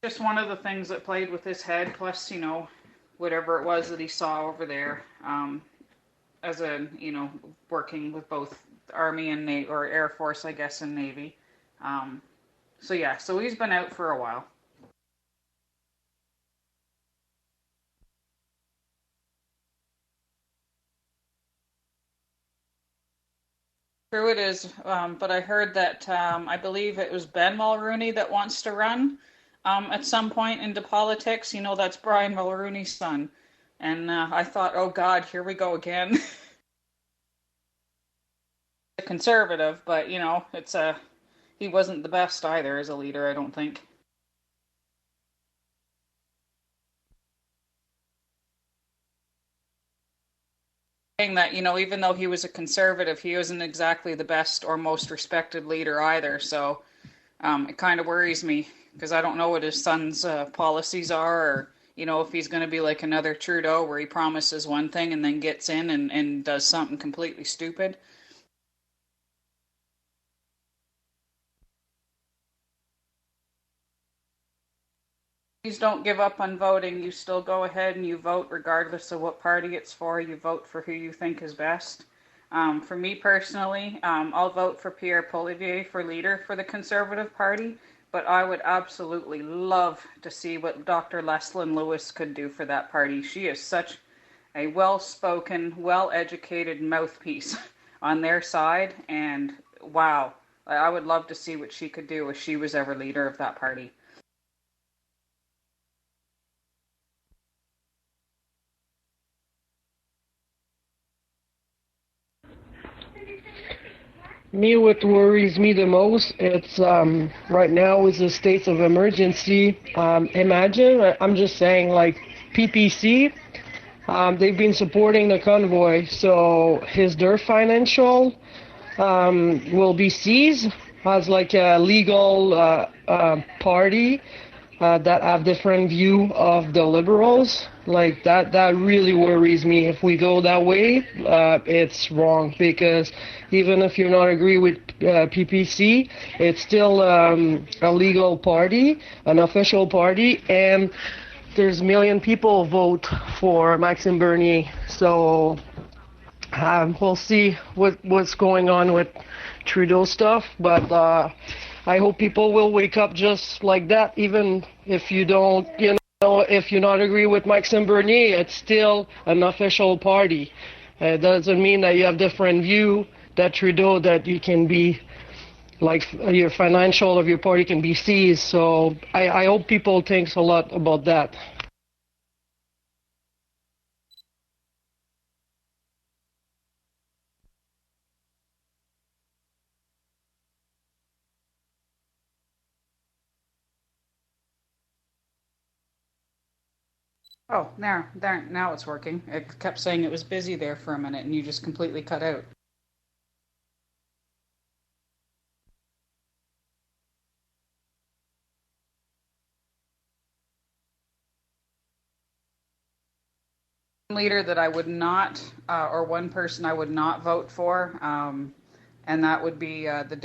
[SPEAKER 2] Just one of the things that played with his head, plus, whatever it was that he saw over there, as working with both Army and Navy, or Air Force, I guess, and Navy. So he's been out for a while. True it is, but I heard that I believe it was Ben Mulroney that wants to run at some point into politics. That's Brian Mulroney's son. And I thought, oh God, here we go again. A conservative, but he wasn't the best either as a leader, I don't think. Saying that, even though he was a conservative, he wasn't exactly the best or most respected leader either. So it kind of worries me because I don't know what his son's policies are, or if he's going to be like another Trudeau where he promises one thing and then gets in and does something completely stupid. Please don't give up on voting. You still go ahead and you vote regardless of what party it's for. You vote for who you think is best. For me personally, I'll vote for Pierre Poilievre for leader for the Conservative Party, but I would absolutely love to see what Dr. Leslyn Lewis could do for that party. She is such a well-spoken, well-educated mouthpiece on their side, and wow, I would love to see what she could do if she was ever leader of that party.
[SPEAKER 8] Me, what worries me the most, it's right now is a state of emergency. Imagine, I'm just saying, like PPC, they've been supporting the convoy, so their financial will be seized as like a legal party that have different view of the liberals. Like that really worries me. If we go that way, it's wrong, because even if you're not agree with PPC, it's still a legal party, an official party, and there's a million people vote for Maxime Bernier. So we'll see what's going on with Trudeau stuff, but I hope people will wake up just like that. Even if you don't, if you not agree with Maxime Bernier, it's still an official party. It doesn't mean that you have different view that Trudeau, that you can be, like, your financial of your party can be seized. So I hope people think a lot about that.
[SPEAKER 2] Oh, there, now it's working. It kept saying it was busy there for a minute and you just completely cut out. Leader that I would not, or one person I would not vote for, and that would be the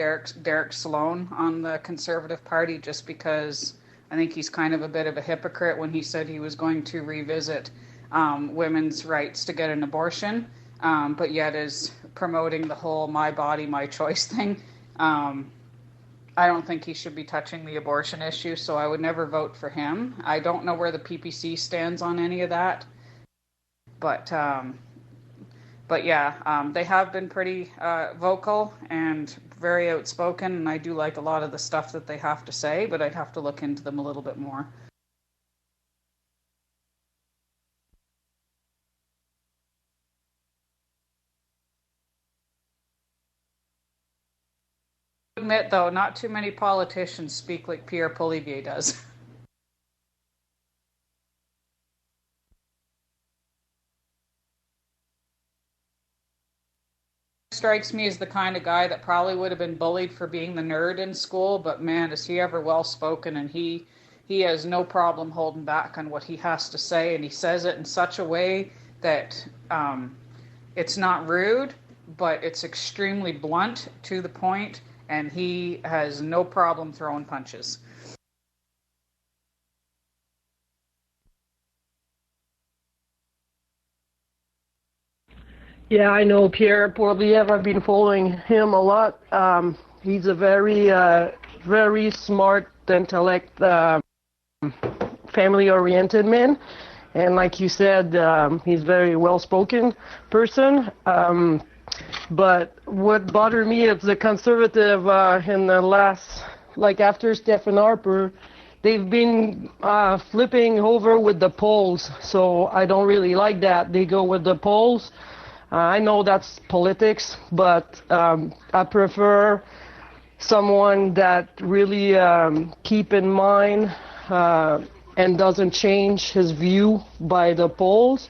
[SPEAKER 2] Derek Sloan on the Conservative Party, just because I think he's kind of a bit of a hypocrite when he said he was going to revisit women's rights to get an abortion, but yet is promoting the whole "my body, my choice" thing. I don't think he should be touching the abortion issue, so I would never vote for him. I don't know where the PPC stands on any of that. But yeah, they have been pretty vocal and very outspoken, and I do like a lot of the stuff that they have to say, but I'd have to look into them a little bit more. Admit though, not too many politicians speak like Pierre Poilievre does. Strikes me as the kind of guy that probably would have been bullied for being the nerd in school, but man, is he ever well spoken, and he has no problem holding back on what he has to say, and he says it in such a way that it's not rude, but it's extremely blunt to the point, and he has no problem throwing punches.
[SPEAKER 8] Yeah, I know Pierre Poilievre. I've been following him a lot. He's a very smart, intellect, family-oriented man. And like you said, he's very well-spoken person. But what bothered me is the conservative in the last, like after Stephen Harper, they've been flipping over with the polls. So I don't really like that. They go with the polls. I know that's politics, but I prefer someone that really keep in mind and doesn't change his view by the polls.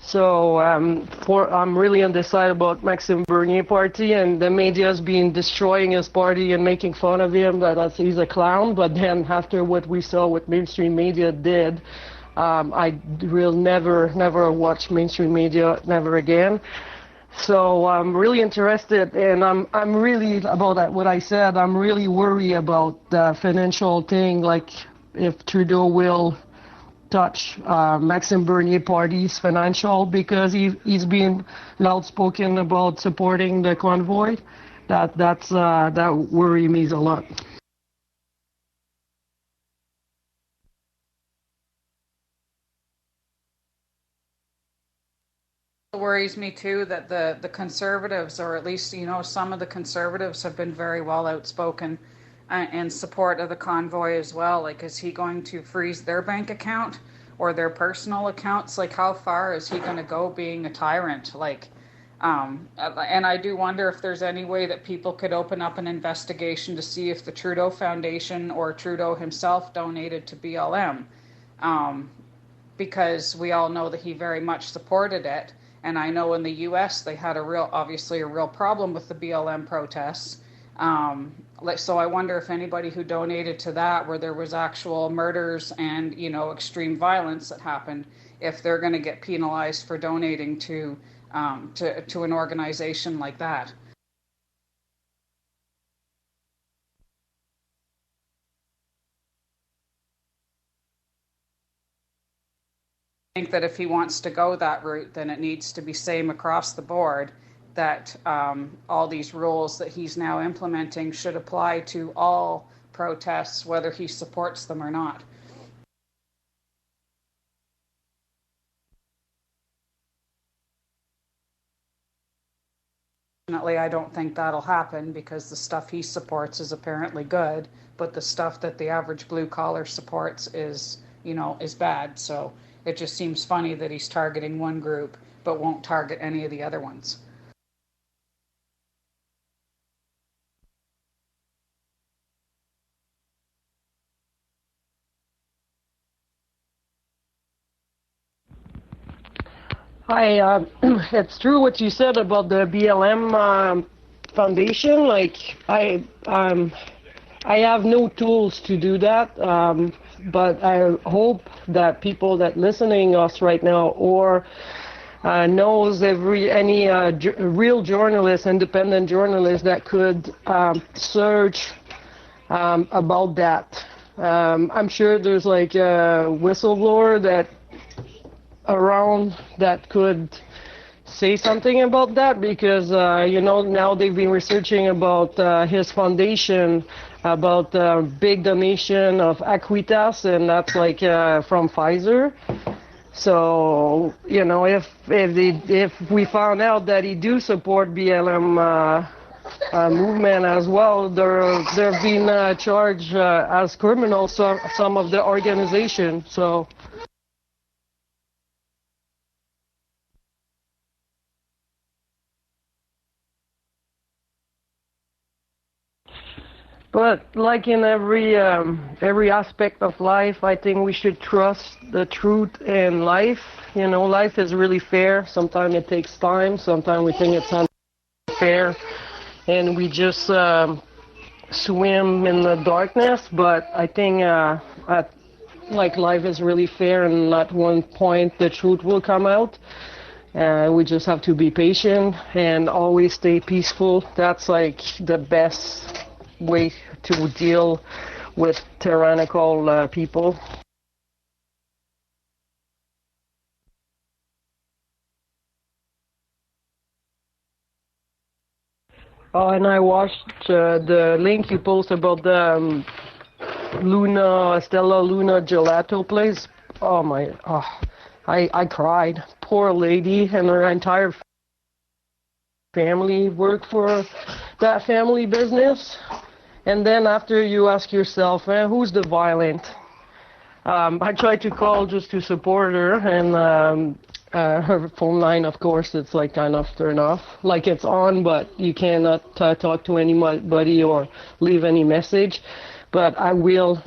[SPEAKER 8] So I'm really undecided about Maxime Bernier party, and the media's been destroying his party and making fun of him that he's a clown. But then after what we saw what mainstream media did, I will never watch mainstream media, never again. So I'm really interested, and I'm really about that. What I said, I'm really worried about the financial thing, like if Trudeau will touch Maxime Bernier party's financial, because he's been outspoken about supporting the convoy. That worries me a lot.
[SPEAKER 2] It worries me too that the conservatives, or at least some of the conservatives, have been very well outspoken in support of the convoy as well. Like, is he going to freeze their bank account or their personal accounts? Like, how far is he going to go being a tyrant? Like, and I do wonder if there's any way that people could open up an investigation to see if the Trudeau Foundation or Trudeau himself donated to BLM, because we all know that he very much supported it. And I know in the U.S. they had obviously a real problem with the BLM protests. So I wonder if anybody who donated to that, where there was actual murders and extreme violence that happened, if they're going to get penalized for donating to an organization like that. I think that if he wants to go that route, then it needs to be same across the board, that all these rules that he's now implementing should apply to all protests, whether he supports them or not. Unfortunately, I don't think that'll happen, because the stuff he supports is apparently good, but the stuff that the average blue collar supports is bad. So it just seems funny that he's targeting one group but won't target any of the other ones.
[SPEAKER 8] Hi, it's true what you said about the BLM foundation. Like, I have no tools to do that, but I hope that people that listening us right now or knows any real journalist, independent journalist that could search about that. I'm sure there's like a whistleblower that around that could say something about that because now they've been researching about his foundation, about big donation of Aquitas, and that's like from Pfizer. So if we found out that he do support BLM movement as well, they've been charged as criminals, some of the organization. So. But like in every aspect of life, I think we should trust the truth in life. Life is really fair. Sometimes it takes time. Sometimes we think it's unfair, and we just swim in the darkness. But I think life is really fair, and at one point the truth will come out. We just have to be patient and always stay peaceful. That's like the best way to deal with tyrannical people. Oh, and I watched the link you posted about the Stella Luna gelato place. I cried. Poor lady and her entire family work for that family business. And then after you ask yourself, who's the violent? I tried to call just to support her, and her phone line, of course, it's like kind of turned off. Like it's on, but you cannot talk to anybody or leave any message. But I will,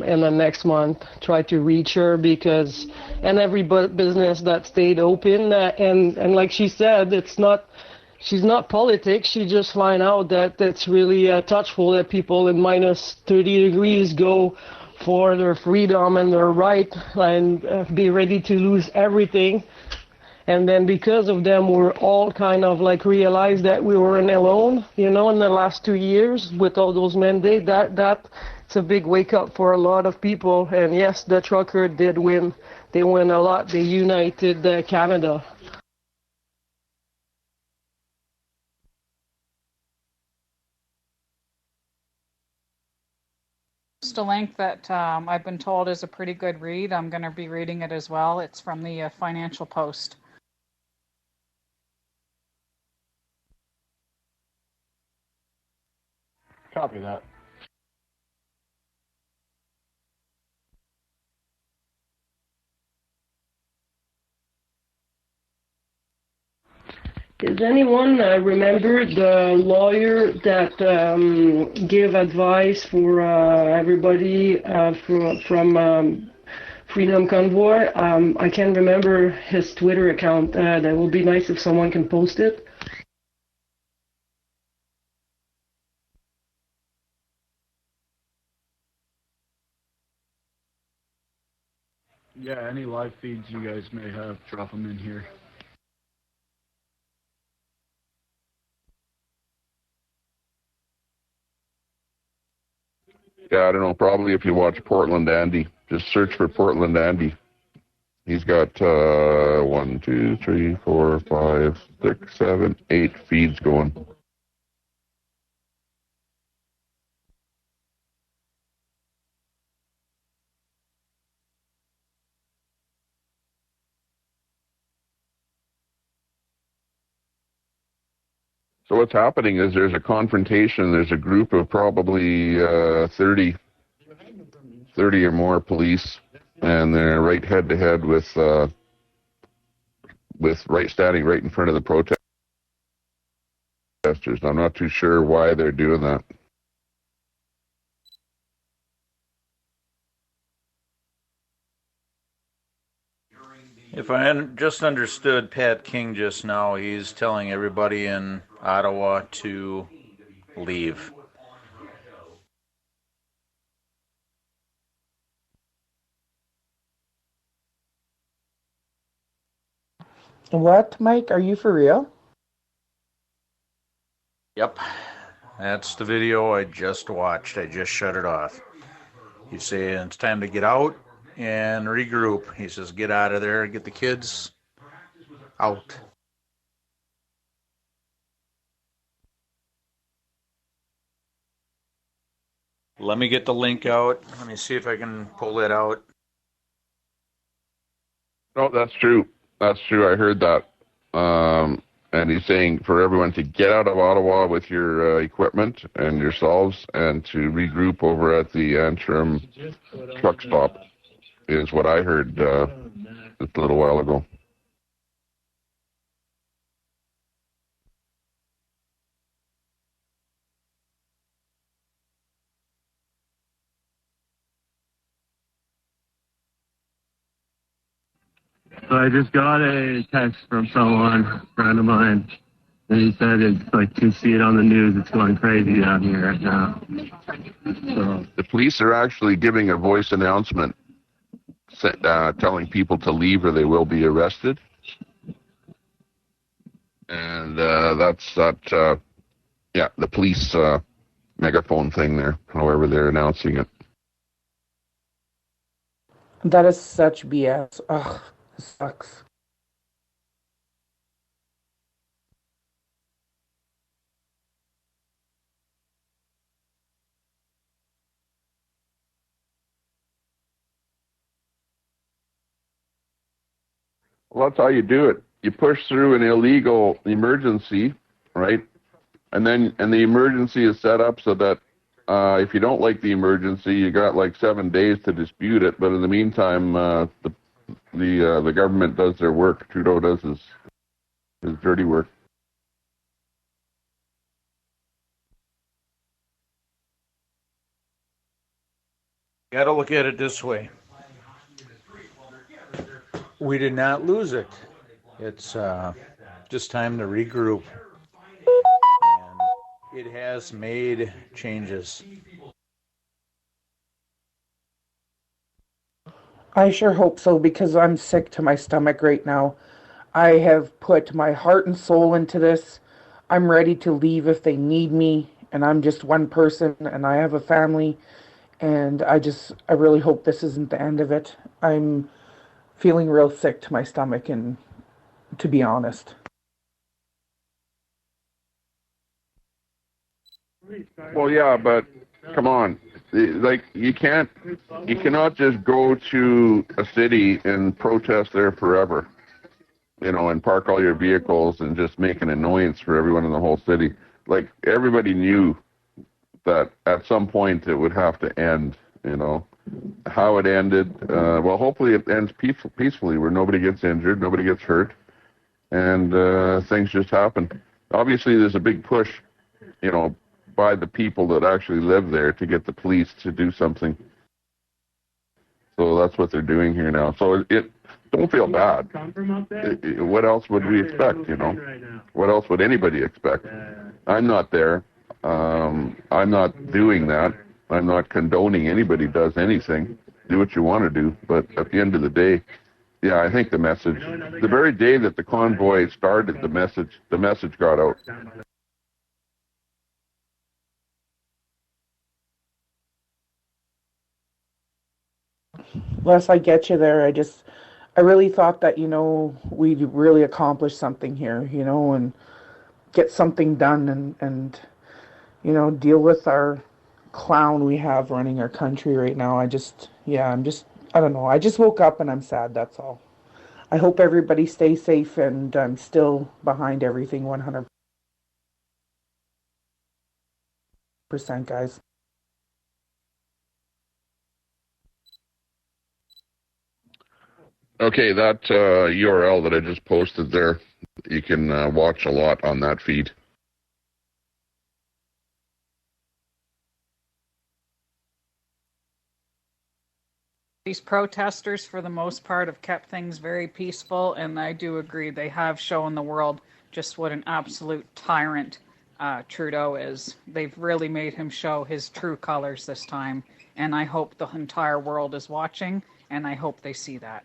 [SPEAKER 8] in the next month, try to reach her and every business that stayed open, and like she said, she's not politics. She just find out that it's really touchful that people in minus 30 degrees go for their freedom and their right and be ready to lose everything. And then because of them, we're all kind of like realized that we weren't alone, in the last 2 years with all those mandates. That's a big wake up for a lot of people. And yes, the trucker did win. They win a lot. They united Canada.
[SPEAKER 2] Just a link that I've been told is a pretty good read. I'm going to be reading it as well. It's from the Financial Post.
[SPEAKER 3] Copy that.
[SPEAKER 8] Does anyone remember the lawyer that gave advice for everybody from Freedom Convoy? I can't remember his Twitter account. That would be nice if someone can post it.
[SPEAKER 3] Yeah, any live feeds you guys may have, drop them in here.
[SPEAKER 9] Yeah, I don't know. Probably if you watch Portland Andy, just search for Portland Andy. He's got 1, 2, 3, 4, 5, 6, 7, 8 feeds going. So what's happening is there's a confrontation. There's a group of probably 30 or more police, and they're right head to head with standing right in front of the protesters. I'm not too sure why they're doing that.
[SPEAKER 1] If I just understood Pat King just now, he's telling everybody in Ottawa to leave.
[SPEAKER 10] What, Mike? Are you for real?
[SPEAKER 1] Yep. That's the video I just watched. I just shut it off. He's saying it's time to get out and regroup. He says, get out of there, get the kids out. Let me get the link out. Let me see if I can pull it out.
[SPEAKER 9] No, that's true. That's true. I heard that. And he's saying for everyone to get out of Ottawa with your equipment and yourselves and to regroup over at the Antrim truck stop is what I heard just a little while ago.
[SPEAKER 11] So I just got a text from someone, a friend of mine, and he said it's like you see it on the news, it's going crazy down here right now. So
[SPEAKER 9] The police are actually giving a voice announcement telling people to leave or they will be arrested. And that's that, the police megaphone thing there, however they're announcing it.
[SPEAKER 10] That is such BS. Ugh, this sucks.
[SPEAKER 9] Well, that's how you do it. You push through an illegal emergency, right? And the emergency is set up so that if you don't like the emergency, you got like 7 days to dispute it. But in the meantime, the government does their work. Trudeau does his dirty work.
[SPEAKER 1] You got to look at it this way. We did not lose it. It's just time to regroup. And it has made changes.
[SPEAKER 10] I sure hope so because I'm sick to my stomach right now. I have put my heart and soul into this. I'm ready to leave if they need me, and I'm just one person and I have a family, and I really hope this isn't the end of it. I'm feeling real sick to my stomach, and to be honest.
[SPEAKER 9] Well, yeah, but come on. Like, you cannot just go to a city and protest there forever, and park all your vehicles and just make an annoyance for everyone in the whole city. Like, everybody knew that at some point it would have to end, How it ended, well, hopefully it ends peacefully where nobody gets injured, nobody gets hurt, and things just happen. Obviously, there's a big push, by the people that actually live there to get the police to do something. So that's what they're doing here now. So don't feel bad. What else would we expect, What else would anybody expect? I'm not there. I'm not doing that. I'm not condoning anybody does anything. Do what you want to do. But at the end of the day, yeah, I think the very day that the convoy started, the message got out.
[SPEAKER 10] Les, I get you there. I really thought that, we'd really accomplish something here, and get something done and deal with our clown we have running our country right now. I don't know. I just woke up and I'm sad, that's all. I hope everybody stays safe, and I'm still behind everything 100%, guys.
[SPEAKER 9] Okay, that URL that I just posted there, you can watch a lot on that feed.
[SPEAKER 2] These protesters, for the most part, have kept things very peaceful, and I do agree they have shown the world just what an absolute tyrant Trudeau is. They've really made him show his true colors this time, and I hope the entire world is watching, and I hope they see that.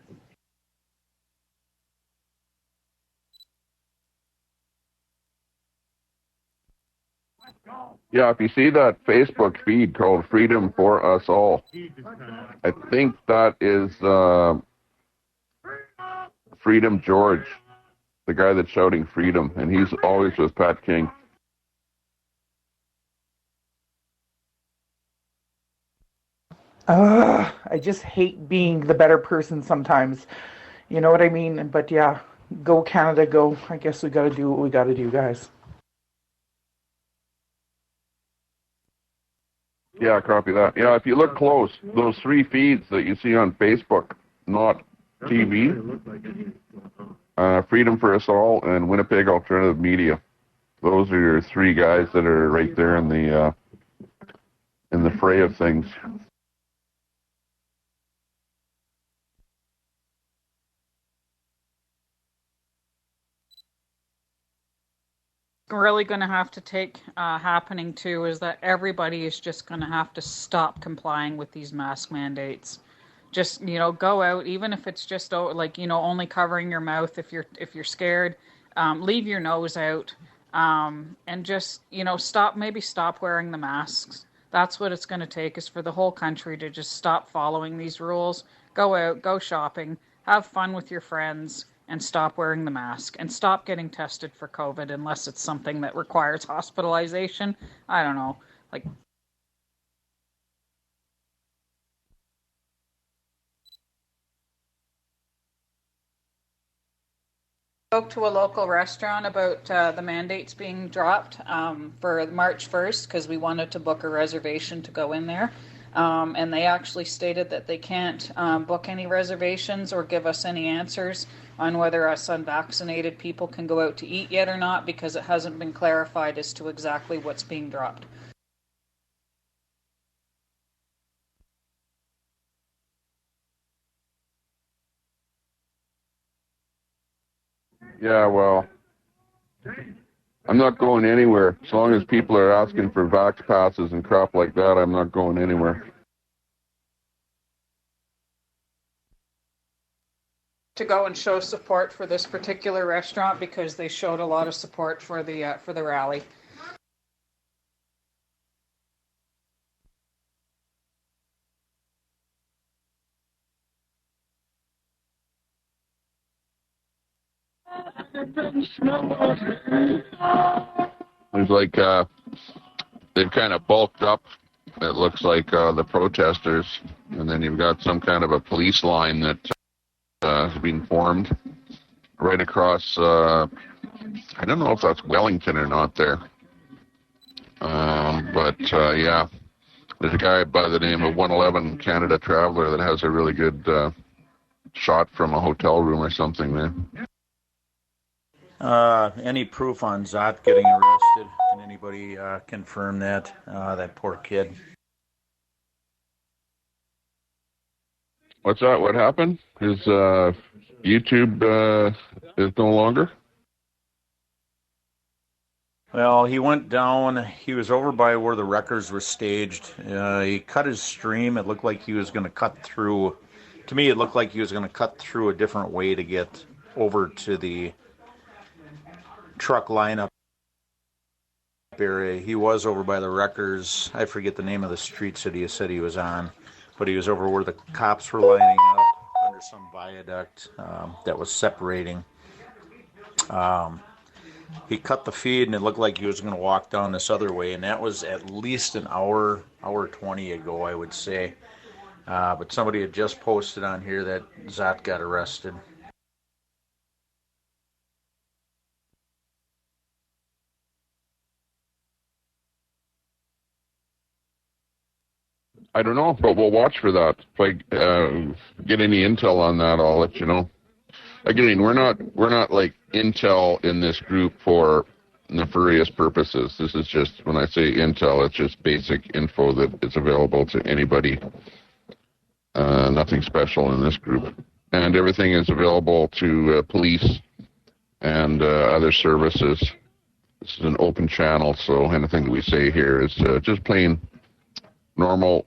[SPEAKER 9] Yeah, if you see that Facebook feed called Freedom for Us All, I think that is Freedom George, the guy that's shouting freedom, and he's always with Pat King.
[SPEAKER 10] I just hate being the better person sometimes. You know what I mean? But yeah, go Canada, go. I guess we got to do what we got to do, guys.
[SPEAKER 9] Yeah, copy that. Yeah, if you look close, those three feeds that you see on Facebook, not TV, Freedom for Us All and Winnipeg Alternative Media. Those are your three guys that are right there in the fray of things.
[SPEAKER 2] Really going to have to take happening too is that everybody is just going to have to stop complying with these mask mandates. Just, you know, go out, even if it's just like, you know, only covering your mouth if you're scared. Leave your nose out, and just, you know, stop wearing the masks. That's what it's going to take, is for the whole country to just stop following these rules. Go out, go shopping, have fun with your friends, and stop wearing the mask, and stop getting tested for COVID unless it's something that requires hospitalization. I don't know. Like, spoke to a local restaurant about the mandates being dropped for March 1st because we wanted to book a reservation to go in there. And they actually stated that they can't book any reservations or give us any answers on whether us unvaccinated people can go out to eat yet or not, because it hasn't been clarified as to exactly what's being dropped.
[SPEAKER 9] Yeah, well, I'm not going anywhere. As long as people are asking for vax passes and crap like that, I'm not going anywhere.
[SPEAKER 2] To go and show support for this particular restaurant because they showed a lot of support for the rally.
[SPEAKER 9] There's like they've kind of bulked up. It looks like the protesters, and then you've got some kind of a police line that has been formed right across. I don't know if that's Wellington or not there, but yeah, there's a guy by the name of 111 Canada Traveler that has a really good shot from a hotel room or something there.
[SPEAKER 1] Any proof on Zot getting arrested? Can anybody confirm that? That poor kid.
[SPEAKER 9] What's that? What happened? His YouTube is no longer?
[SPEAKER 1] Well, he went down. He was over by where the wreckers were staged. He cut his stream. It looked like he was going to cut through. To me, it looked like he was going to cut through a different way to get over to the truck lineup area. He was over by the wreckers. I forget the name of the street that he said he was on, but he was over where the cops were lining up under some viaduct that was separating. He cut the feed, and it looked like he was going to walk down this other way, and that was at least an hour 20 ago, I would say. But somebody had just posted on here that Zot got arrested.
[SPEAKER 9] I don't know, but we'll watch for that. If I get any intel on that, I'll let you know. Again, we're not like intel in this group for nefarious purposes. This is just, when I say intel, it's just basic info that is available to anybody Nothing special in this group. And everything is available to police and other services. This is an open channel, so anything that we say here is just plain normal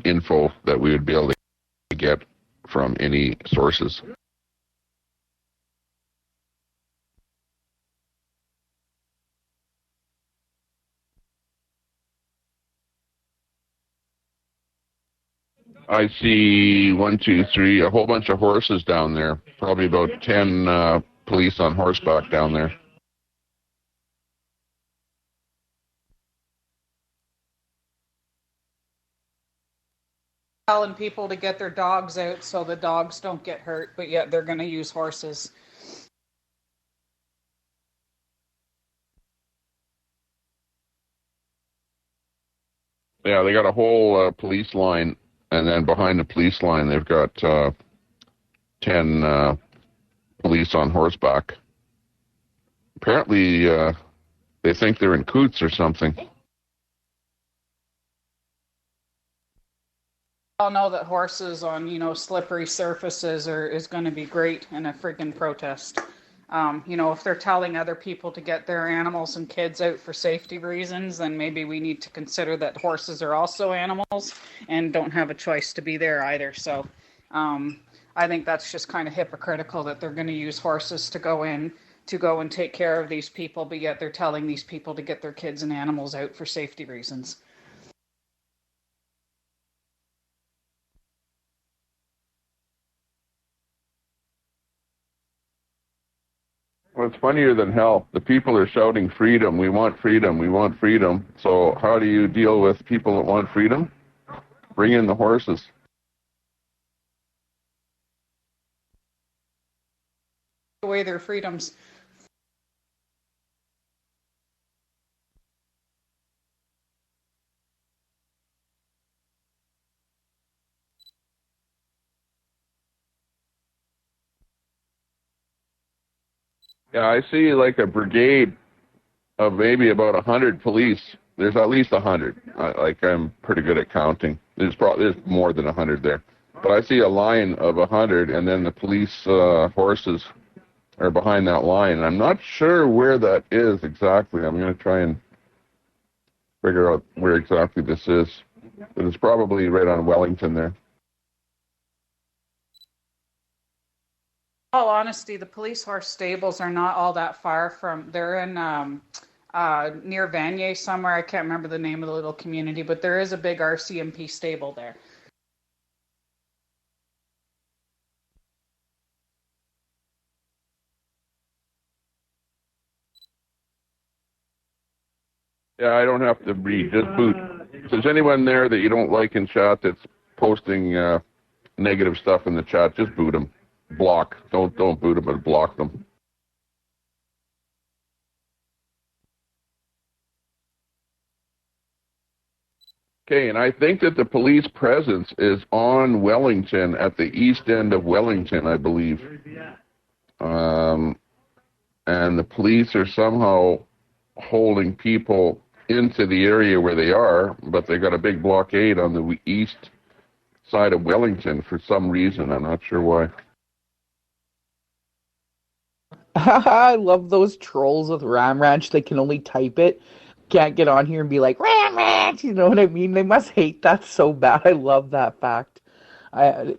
[SPEAKER 9] info that we would be able to get from any sources. I see 1, 2, 3, a whole bunch of horses down there. Probably about 10 police on horseback down there.
[SPEAKER 2] Telling people to get their dogs out so the dogs don't get hurt, but yet they're going to use horses.
[SPEAKER 9] Yeah, they got a whole police line, and then behind the police line, they've got 10 police on horseback. Apparently, they think they're in coots or something.
[SPEAKER 2] All know that horses on, slippery surfaces is going to be great in a friggin' protest. If they're telling other people to get their animals and kids out for safety reasons, then maybe we need to consider that horses are also animals and don't have a choice to be there either. So I think that's just kind of hypocritical that they're going to use horses to go and take care of these people, but yet they're telling these people to get their kids and animals out for safety reasons.
[SPEAKER 9] Well, it's funnier than hell. The people are shouting freedom. We want freedom. We want freedom. So how do you deal with people that want freedom? Bring in the horses.
[SPEAKER 2] Away their freedoms.
[SPEAKER 9] Yeah, I see like a brigade of maybe about 100 police. There's at least 100. I'm pretty good at counting. There's more than 100 there. But I see a line of 100, and then the police horses are behind that line. I'm not sure where that is exactly. I'm going to try and figure out where exactly this is. But it's probably right on Wellington there.
[SPEAKER 2] In all honesty, the police horse stables are not all that far from. They're in near Vanier somewhere. I can't remember the name of the little community, but there is a big RCMP stable there.
[SPEAKER 9] Yeah, I don't have to read. Just boot. If there's anyone there that you don't like in chat that's posting negative stuff in the chat, just boot them. Block. Don't boot them, but block them. Okay, and I think that the police presence is on Wellington, at the east end of Wellington, I believe. And the police are somehow holding people into the area where they are, but they got a big blockade on the east side of Wellington for some reason. I'm not sure why.
[SPEAKER 10] I love those trolls with Ram Ranch. They can only type it. Can't get on here and be like, Ram Ranch! You know what I mean? They must hate that so bad. I love that fact.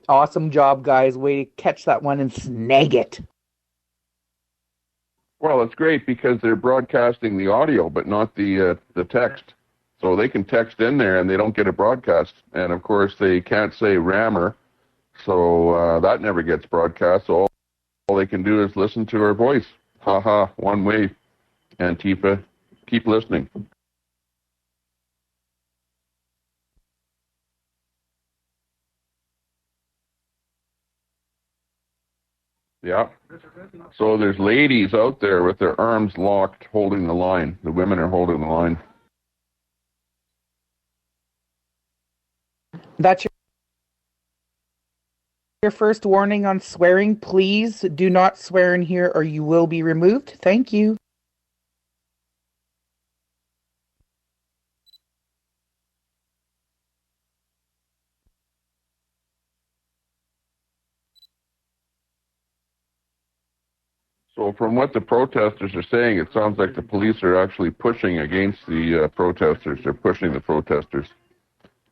[SPEAKER 10] Awesome job, guys. Way to catch that one and snag it.
[SPEAKER 9] Well, it's great because they're broadcasting the audio, but not the text. So they can text in there and they don't get a broadcast. And, of course, they can't say rammer. So that never gets broadcast. So all they can do is listen to her voice. Ha ha, one way, Antifa. Keep listening. Yeah. So there's ladies out there with their arms locked holding the line. The women are holding the line.
[SPEAKER 10] That's your first warning on swearing. Please do not swear in here or you will be removed. Thank you.
[SPEAKER 9] So from what the protesters are saying, it sounds like the police are actually pushing against the protesters. They're pushing the protesters.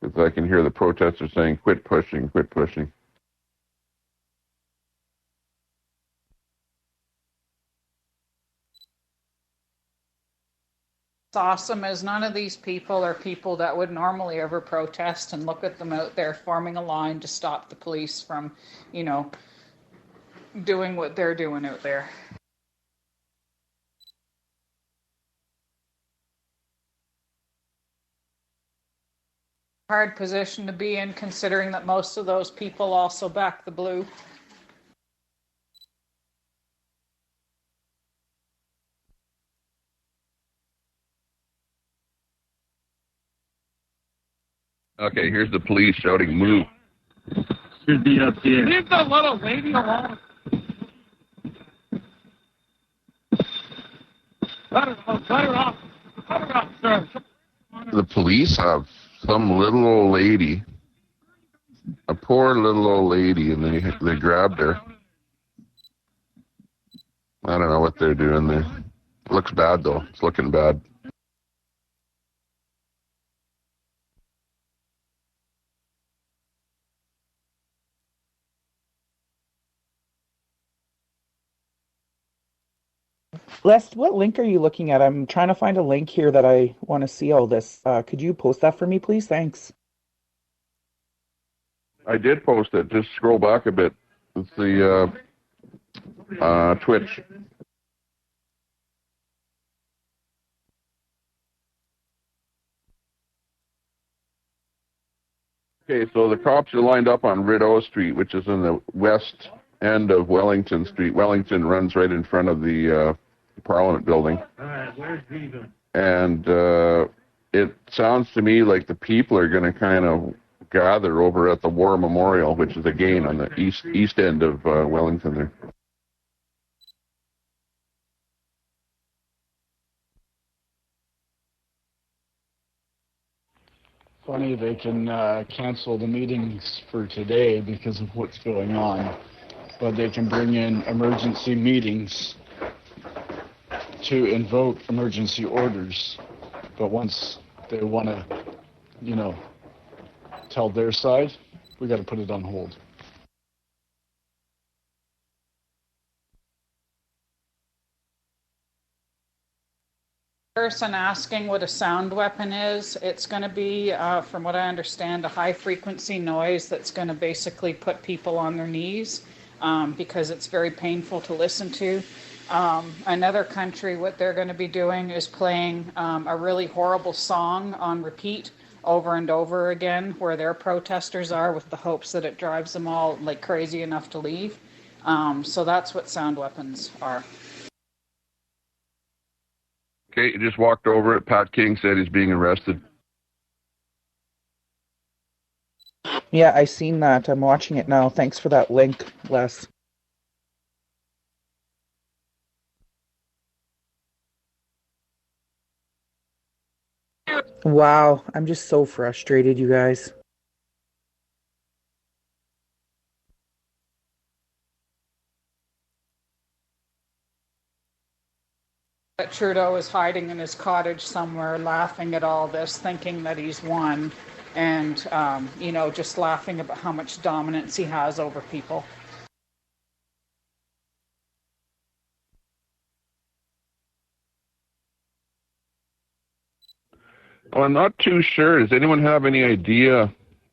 [SPEAKER 9] Because I can hear the protesters saying, quit pushing, quit pushing.
[SPEAKER 2] What's awesome is none of these people are people that would normally ever protest, and look at them out there forming a line to stop the police from, you know, doing what they're doing out there. Hard position to be in, considering that most of those people also back the blue.
[SPEAKER 9] Okay, here's the police shouting, move.
[SPEAKER 11] Should be up here.
[SPEAKER 12] Leave the little lady alone. Let her off, sir.
[SPEAKER 9] The police have some little old lady, a poor little old lady, and they grabbed her. I don't know what they're doing there. Looks bad, though. It's looking bad.
[SPEAKER 10] Les, what link are you looking at? I'm trying to find a link here that I want to see all this. Could you post that for me, please? Thanks.
[SPEAKER 9] I did post it. Just scroll back a bit. It's the Twitch. Okay, so the cops are lined up on Rideau Street, which is in the west end of Wellington Street. Wellington runs right in front of the Parliament building.
[SPEAKER 11] All right, where's Viva?
[SPEAKER 9] And it sounds to me like the people are going to kind of gather over at the War Memorial, which is again on the east end of Wellington there.
[SPEAKER 3] Funny they can cancel the meetings for today because of what's going on, but they can bring in emergency meetings to invoke emergency orders. But once they want to, you know, tell their side, we got to put it on hold.
[SPEAKER 2] Person asking what a sound weapon is, it's going to be, from what I understand, a high frequency noise that's going to basically put people on their knees because it's very painful to listen to. Another country, what they're going to be doing is playing a really horrible song on repeat over and over again where their protesters are, with the hopes that it drives them all like crazy enough to leave. So that's what sound weapons are.
[SPEAKER 9] Okay, you just walked over it. Pat King said he's being arrested.
[SPEAKER 10] Yeah, I seen that. I'm watching it now. Thanks for that link, Les. Wow, I'm just so frustrated, you guys.
[SPEAKER 2] That Trudeau is hiding in his cottage somewhere, laughing at all this, thinking that he's won, and, you know, just laughing about how much dominance he has over people.
[SPEAKER 9] Well, I'm not too sure. Does anyone have any idea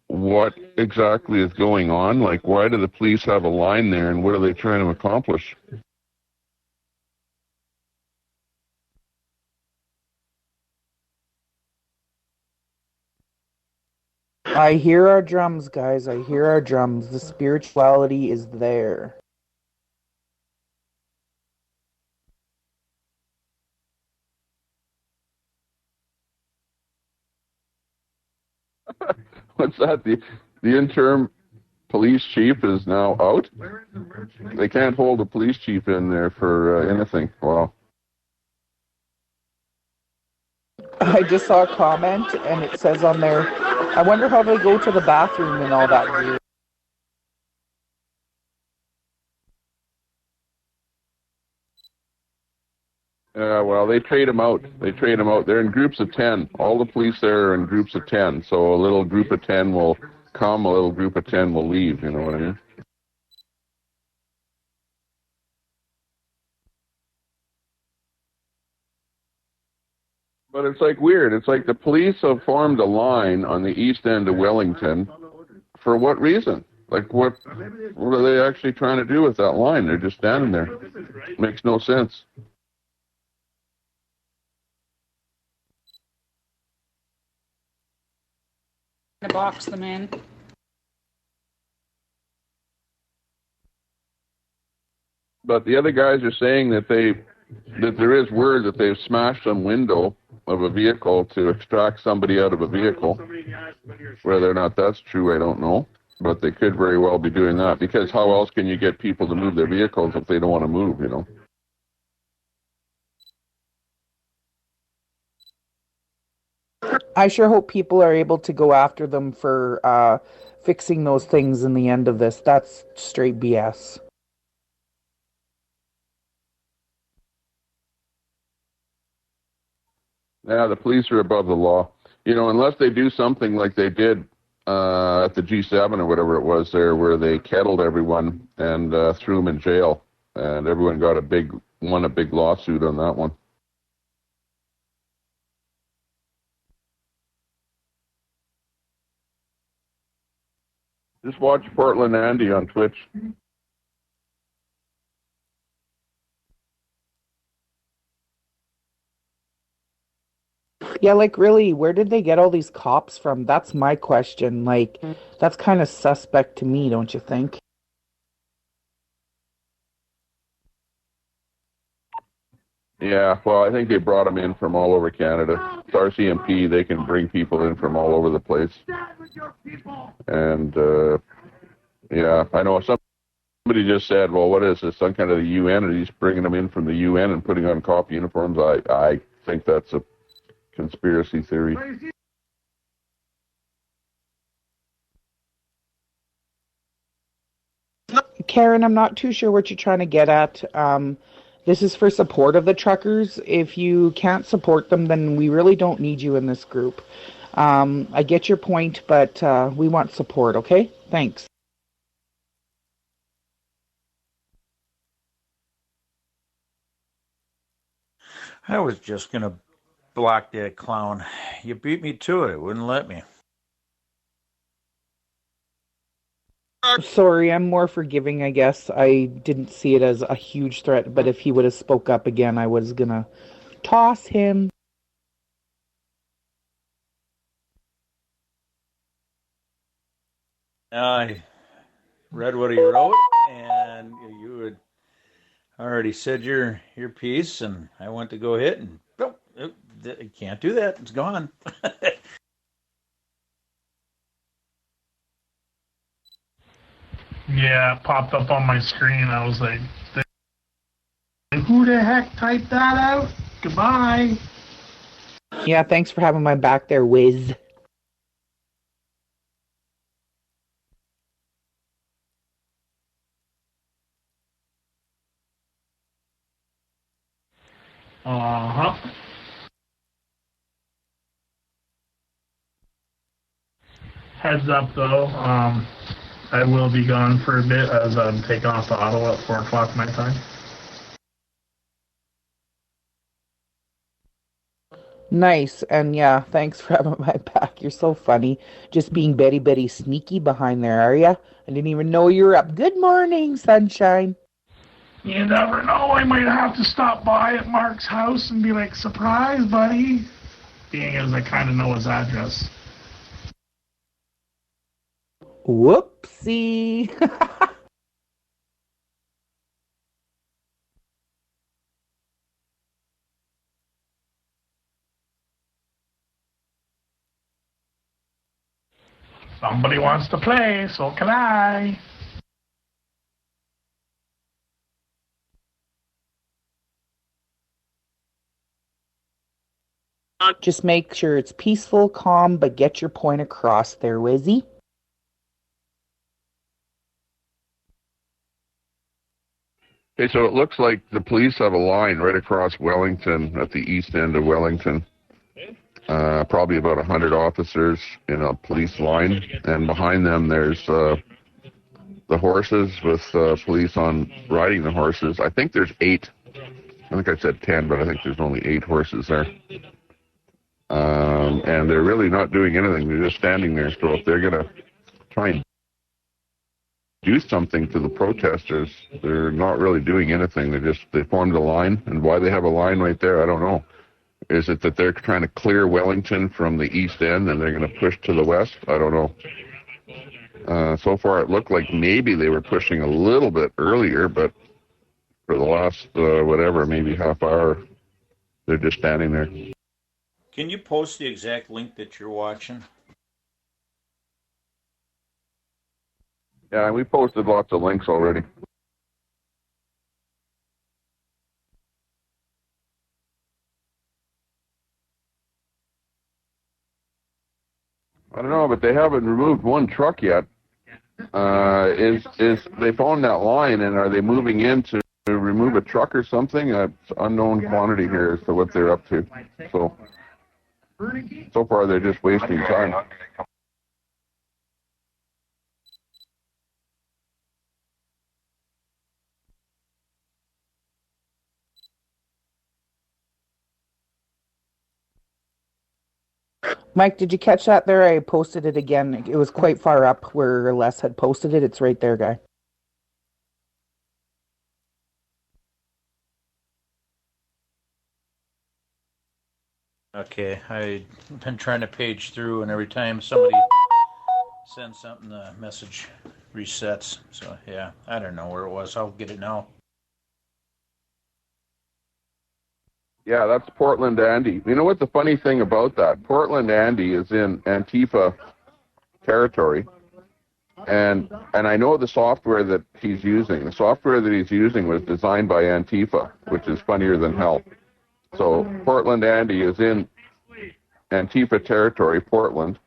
[SPEAKER 9] what exactly is going on? Like, why do the police have a line there, and what are they trying to accomplish?
[SPEAKER 10] I hear our drums, guys. I hear our drums. The spirituality is there.
[SPEAKER 9] What's that? The interim police chief is now out? They can't hold a police chief in there for anything. Wow.
[SPEAKER 10] I just saw a comment, and it says on there, I wonder how they go to the bathroom and all that gear.
[SPEAKER 9] Well, they trade them out. They're in groups of 10. All the police there are in groups of 10. So a little group of 10 will come, a little group of 10 will leave. You know what I mean? But it's like weird. It's like the police have formed a line on the east end of Wellington. For what reason? Like, what are they actually trying to do with that line? They're just standing there. Makes no sense.
[SPEAKER 2] To box them in.
[SPEAKER 9] But the other guys are saying that there is word that they've smashed some window of a vehicle to extract somebody out of a vehicle. Whether or not that's true, I don't know. But they could very well be doing that, because how else can you get people to move their vehicles if they don't want to move, you know?
[SPEAKER 10] I sure hope people are able to go after them for fixing those things in the end of this. That's straight BS.
[SPEAKER 9] Yeah, the police are above the law. You know, unless they do something like they did at the G7 or whatever it was there, where they kettled everyone and threw them in jail, and everyone got a big lawsuit on that one. Just watch Portland Andy on Twitch.
[SPEAKER 10] Yeah, like really, where did they get all these cops from? That's my question. Like, that's kind of suspect to me, don't you think?
[SPEAKER 9] Yeah, well, I think they brought them in from all over Canada. It's RCMP, they can bring people in from all over the place. And, yeah, I know somebody just said, well, what is this, some kind of the UN, and he's bringing them in from the UN and putting on cop uniforms? I think that's a conspiracy theory.
[SPEAKER 10] Karen, I'm not too sure what you're trying to get at. This is for support of the truckers. If you can't support them, then we really don't need you in this group. I get your point, but we want support, okay? Thanks.
[SPEAKER 1] I was just going to block that clown. You beat me to it. It wouldn't let me.
[SPEAKER 10] Sorry, I'm more forgiving, I guess. I didn't see it as a huge threat, but if he would have spoke up again, I was gonna toss him.
[SPEAKER 1] I read what he wrote, and you had already said your piece, and I went to go hit, and I can't do that. It's gone.
[SPEAKER 13] Yeah, it popped up on my screen. I was like, who the heck typed that out? Goodbye.
[SPEAKER 10] Yeah, thanks for having my back there, Wiz.
[SPEAKER 13] Uh-huh. Heads up, though, I will be gone for a bit as I'm taking off to Ottawa at 4 o'clock my time.
[SPEAKER 10] Nice, and yeah, thanks for having my back. You're so funny. Just being Betty sneaky behind there, are ya? I didn't even know you were up. Good morning, sunshine.
[SPEAKER 13] You never know, I might have to stop by at Mark's house and be like, surprise, buddy. Being as I kind of know his address.
[SPEAKER 10] Whoopsie.
[SPEAKER 13] Somebody wants to play, so can I.
[SPEAKER 10] Just make sure it's peaceful, calm, but get your point across there, Wizzy.
[SPEAKER 9] Okay, so it looks like the police have a line right across Wellington, at the east end of Wellington. Probably about 100 officers in a police line, and behind them there's the horses with police on riding the horses. I think there's 8. I think I said 10, but I think there's only 8 horses there. And they're really not doing anything. They're just standing there. So if they're going to try and do something to the protesters, they're not really doing anything. They formed a line, and why they have a line right there, I don't know. Is it that they're trying to clear Wellington from the east end and they're going to push to the west? I don't know. So far it looked like maybe they were pushing a little bit earlier, but for the last, maybe half hour, they're just standing there.
[SPEAKER 1] Can you post the exact link that you're watching?
[SPEAKER 9] Yeah, we posted lots of links already. I don't know, but they haven't removed one truck yet. Is they found that line, and are they moving in to remove a truck or something? It's unknown quantity here as to what they're up to. So far they're just wasting time.
[SPEAKER 10] Mike, did you catch that there? I posted it again. It was quite far up where Les had posted it. It's right there, guy.
[SPEAKER 1] Okay, I've been trying to page through, and every time somebody sends something, the message resets. So, yeah, I don't know where it was. I'll get it now.
[SPEAKER 9] Yeah, that's Portland Andy. You know what the funny thing about that? Portland Andy is in Antifa territory, and I know the software that he's using. The software that he's using was designed by Antifa, which is funnier than hell. So Portland Andy is in Antifa territory, Portland,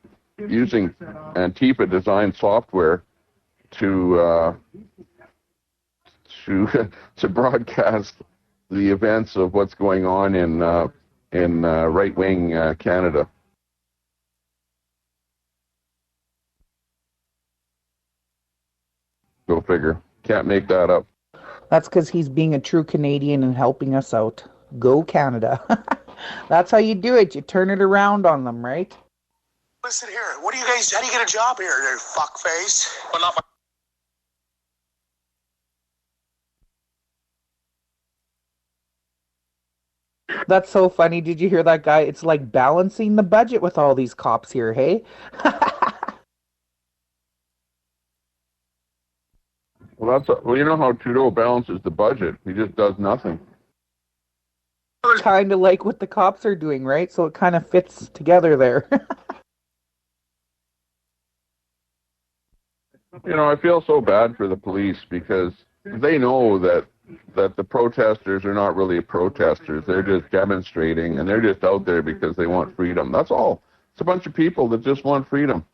[SPEAKER 9] using Antifa designed software to broadcast the events of what's going on in right-wing Canada. Go figure. Can't make that up.
[SPEAKER 10] That's because he's being a true Canadian and helping us out. Go Canada. That's how you do it. You turn it around on them, right?
[SPEAKER 14] Listen here. What do you guys? How do you get a job here, you fuckface? Well, not my.
[SPEAKER 10] That's so funny. Did you hear that guy? It's like balancing the budget with all these cops here, hey?
[SPEAKER 9] Well, you know how Trudeau balances the budget. He just does nothing.
[SPEAKER 10] Kind of like what the cops are doing, right? So it kind of fits together there.
[SPEAKER 9] You know, I feel so bad for the police because they know that the protesters are not really protesters. They're just demonstrating, and they're just out there because they want freedom. That's all. It's a bunch of people that just want freedom.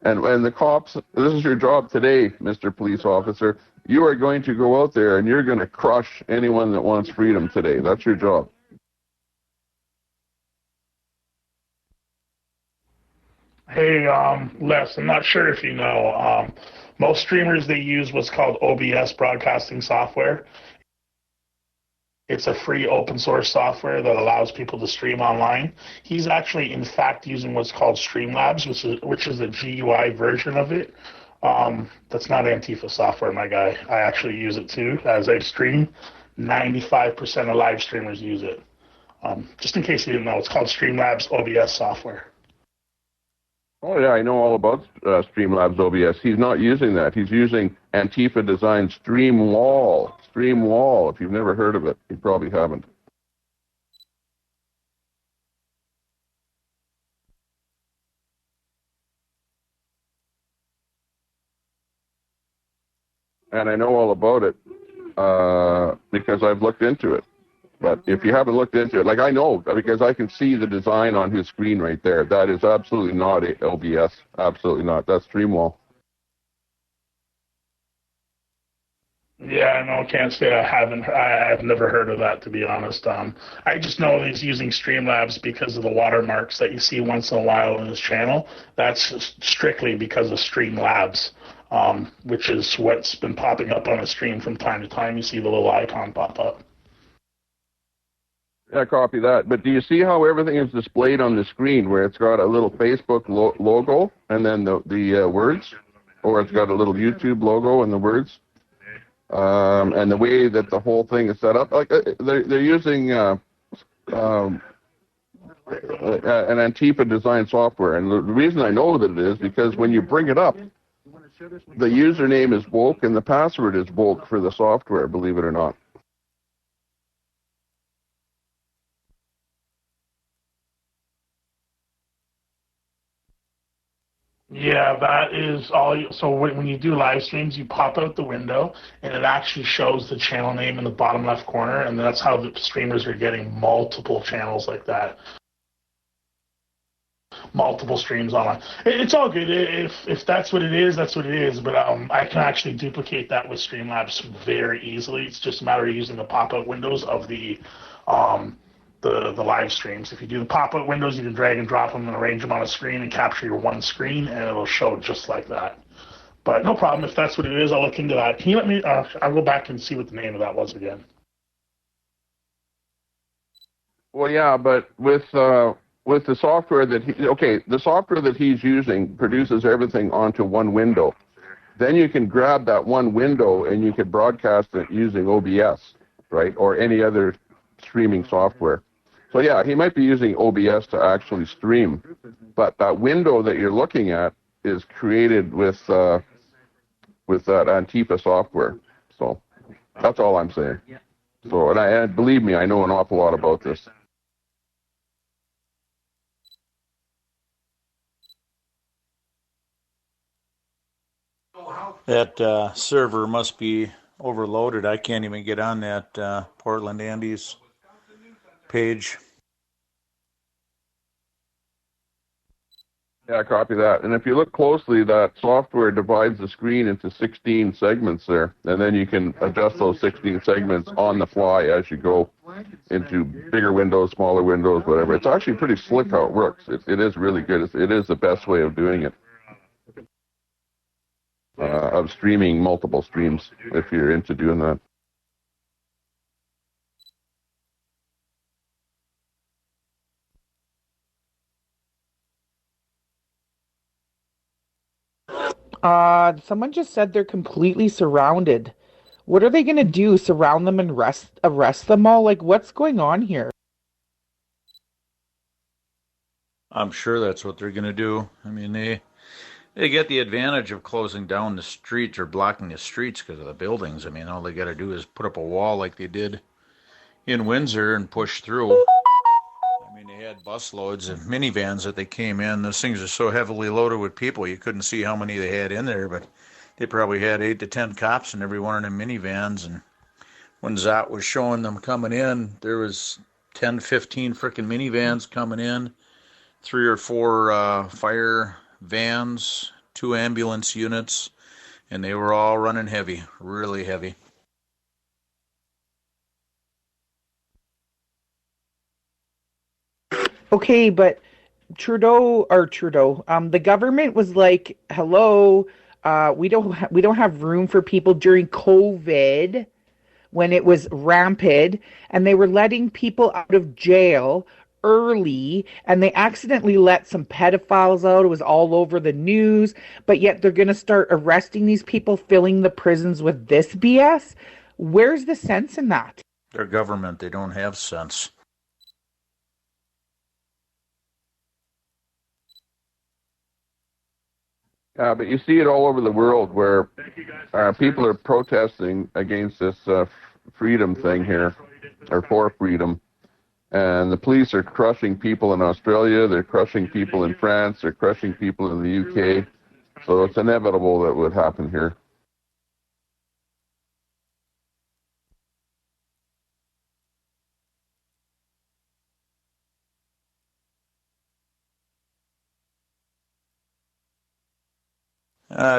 [SPEAKER 9] And the cops, this is your job today, Mr. Police Officer. You are going to go out there and you're going to crush anyone that wants freedom today. That's your job.
[SPEAKER 13] Hey, Les, I'm not sure if you know, most streamers, they use what's called OBS broadcasting software. It's a free open source software that allows people to stream online. He's actually, in fact, using what's called Streamlabs, which is a GUI version of it. That's not Antifa software, my guy. I actually use it too as I stream. 95% of live streamers use it. Just in case you didn't know, it's called Streamlabs OBS software.
[SPEAKER 9] Oh, yeah, I know all about Streamlabs OBS. He's not using that. He's using Antifa designed Streamwall. Streamwall. If you've never heard of it, you probably haven't. And I know all about it because I've looked into it. But if you haven't looked into it, like I know, because I can see the design on his screen right there. That is absolutely not OBS. Absolutely not. That's Streamwall.
[SPEAKER 13] Yeah, no, can't say I haven't. I've never heard of that, to be honest. I just know he's using Streamlabs because of the watermarks that you see once in a while in his channel. That's strictly because of Streamlabs, which is what's been popping up on his stream from time to time. You see the little icon pop up.
[SPEAKER 9] Yeah, copy that. But do you see how everything is displayed on the screen, where it's got a little Facebook logo and then the words, or it's got a little YouTube logo and the words? And the way that the whole thing is set up, like they're using an Antifa design software, and the reason I know that it is because when you bring it up, the username is woke and the password is woke for the software. Believe it or not.
[SPEAKER 13] Yeah, that is all. So when you do live streams, you pop out the window, and it actually shows the channel name in the bottom left corner, and that's how the streamers are getting multiple channels like that, multiple streams online. It's all good. If that's what it is, that's what it is. But I can actually duplicate that with Streamlabs very easily. It's just a matter of using the pop-out windows of the live streams. If you do the pop-up windows, you can drag and drop them and arrange them on a screen and capture your one screen, and it'll show just like that. But no problem. If that's what it is, I'll look into that. Can you let me? I'll go back and see what the name of that was again.
[SPEAKER 9] Well, yeah, but with the software the software that he's using produces everything onto one window. Then you can grab that one window and you can broadcast it using OBS, right, or any other streaming software. So yeah, he might be using OBS to actually stream, but that window that you're looking at is created with that Antifa software. So that's all I'm saying. So and believe me, I know an awful lot about this.
[SPEAKER 1] That server must be overloaded. I can't even get on that Portland Andes page.
[SPEAKER 9] Yeah, copy that. And if you look closely, that software divides the screen into 16 segments there, and then you can adjust those 16 segments on the fly as you go into bigger windows, smaller windows, whatever. It's actually pretty slick how it works. It is really good. It is the best way of doing it, of streaming multiple streams, if you're into doing that.
[SPEAKER 10] Someone just said they're completely surrounded. What are they going to do? Surround them and arrest them all? Like, what's going on here?
[SPEAKER 1] I'm sure that's what they're going to do. I mean, they get the advantage of closing down the streets or blocking the streets because of the buildings. I mean, all they got to do is put up a wall like they did in Windsor and push through. I mean, they had busloads of minivans that they came in. Those things are so heavily loaded with people, you couldn't see how many they had in there, but they probably had 8 to 10 cops in every one of them minivans. And when Zot was showing them coming in, there was 10, 15 frickin' minivans coming in, 3 or 4 fire vans, 2 ambulance units, and they were all running heavy, really heavy.
[SPEAKER 10] Okay, but Trudeau, the government was like, "Hello, we don't have room for people during COVID when it was rampant, and they were letting people out of jail early, and they accidentally let some pedophiles out. It was all over the news, but yet they're going to start arresting these people, filling the prisons with this BS. Where's the sense in that?"
[SPEAKER 1] Their government, they don't have sense.
[SPEAKER 9] But you see it all over the world where people are protesting against this freedom thing here, or for freedom. And the police are crushing people in Australia, they're crushing people in France, they're crushing people in the UK. So it's inevitable that would happen here.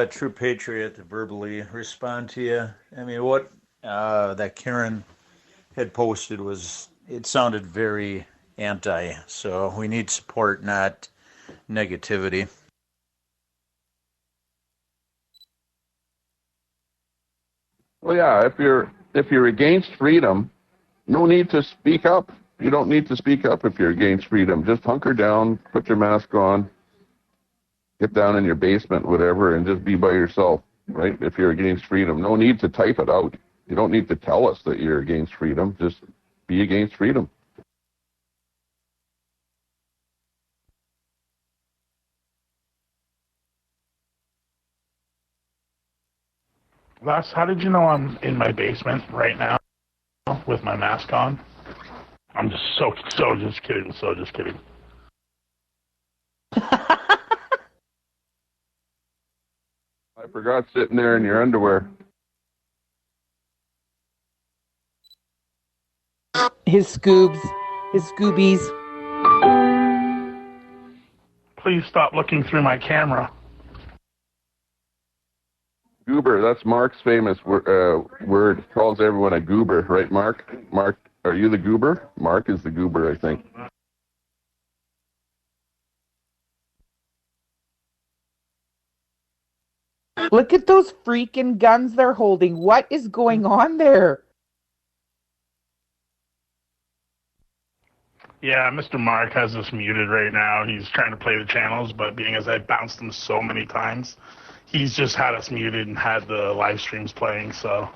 [SPEAKER 1] True patriot to verbally respond to you. I mean, what that Karen had posted it sounded very anti. So we need support, not negativity.
[SPEAKER 9] Well, yeah, if you're against freedom, no need to speak up. You don't need to speak up if you're against freedom. Just hunker down, put your mask on, get down in your basement, whatever, and just be by yourself, right? If you're against freedom, no need to type it out. You don't need to tell us that you're against freedom. Just be against freedom.
[SPEAKER 13] Les, how did you know I'm in my basement right now with my mask on? I'm just so just kidding. So just kidding.
[SPEAKER 9] I forgot sitting there in your underwear.
[SPEAKER 10] His scoobies.
[SPEAKER 13] Please stop looking through my camera.
[SPEAKER 9] Goober, that's Mark's famous word. Calls everyone a goober, right, Mark? Mark, are you the goober? Mark is the goober, I think.
[SPEAKER 10] Look at those freaking guns they're holding. What is going on there?
[SPEAKER 13] Yeah, Mr. Mark has us muted right now. He's trying to play the channels, but being as I bounced him so many times, he's just had us muted and had the live streams playing. So,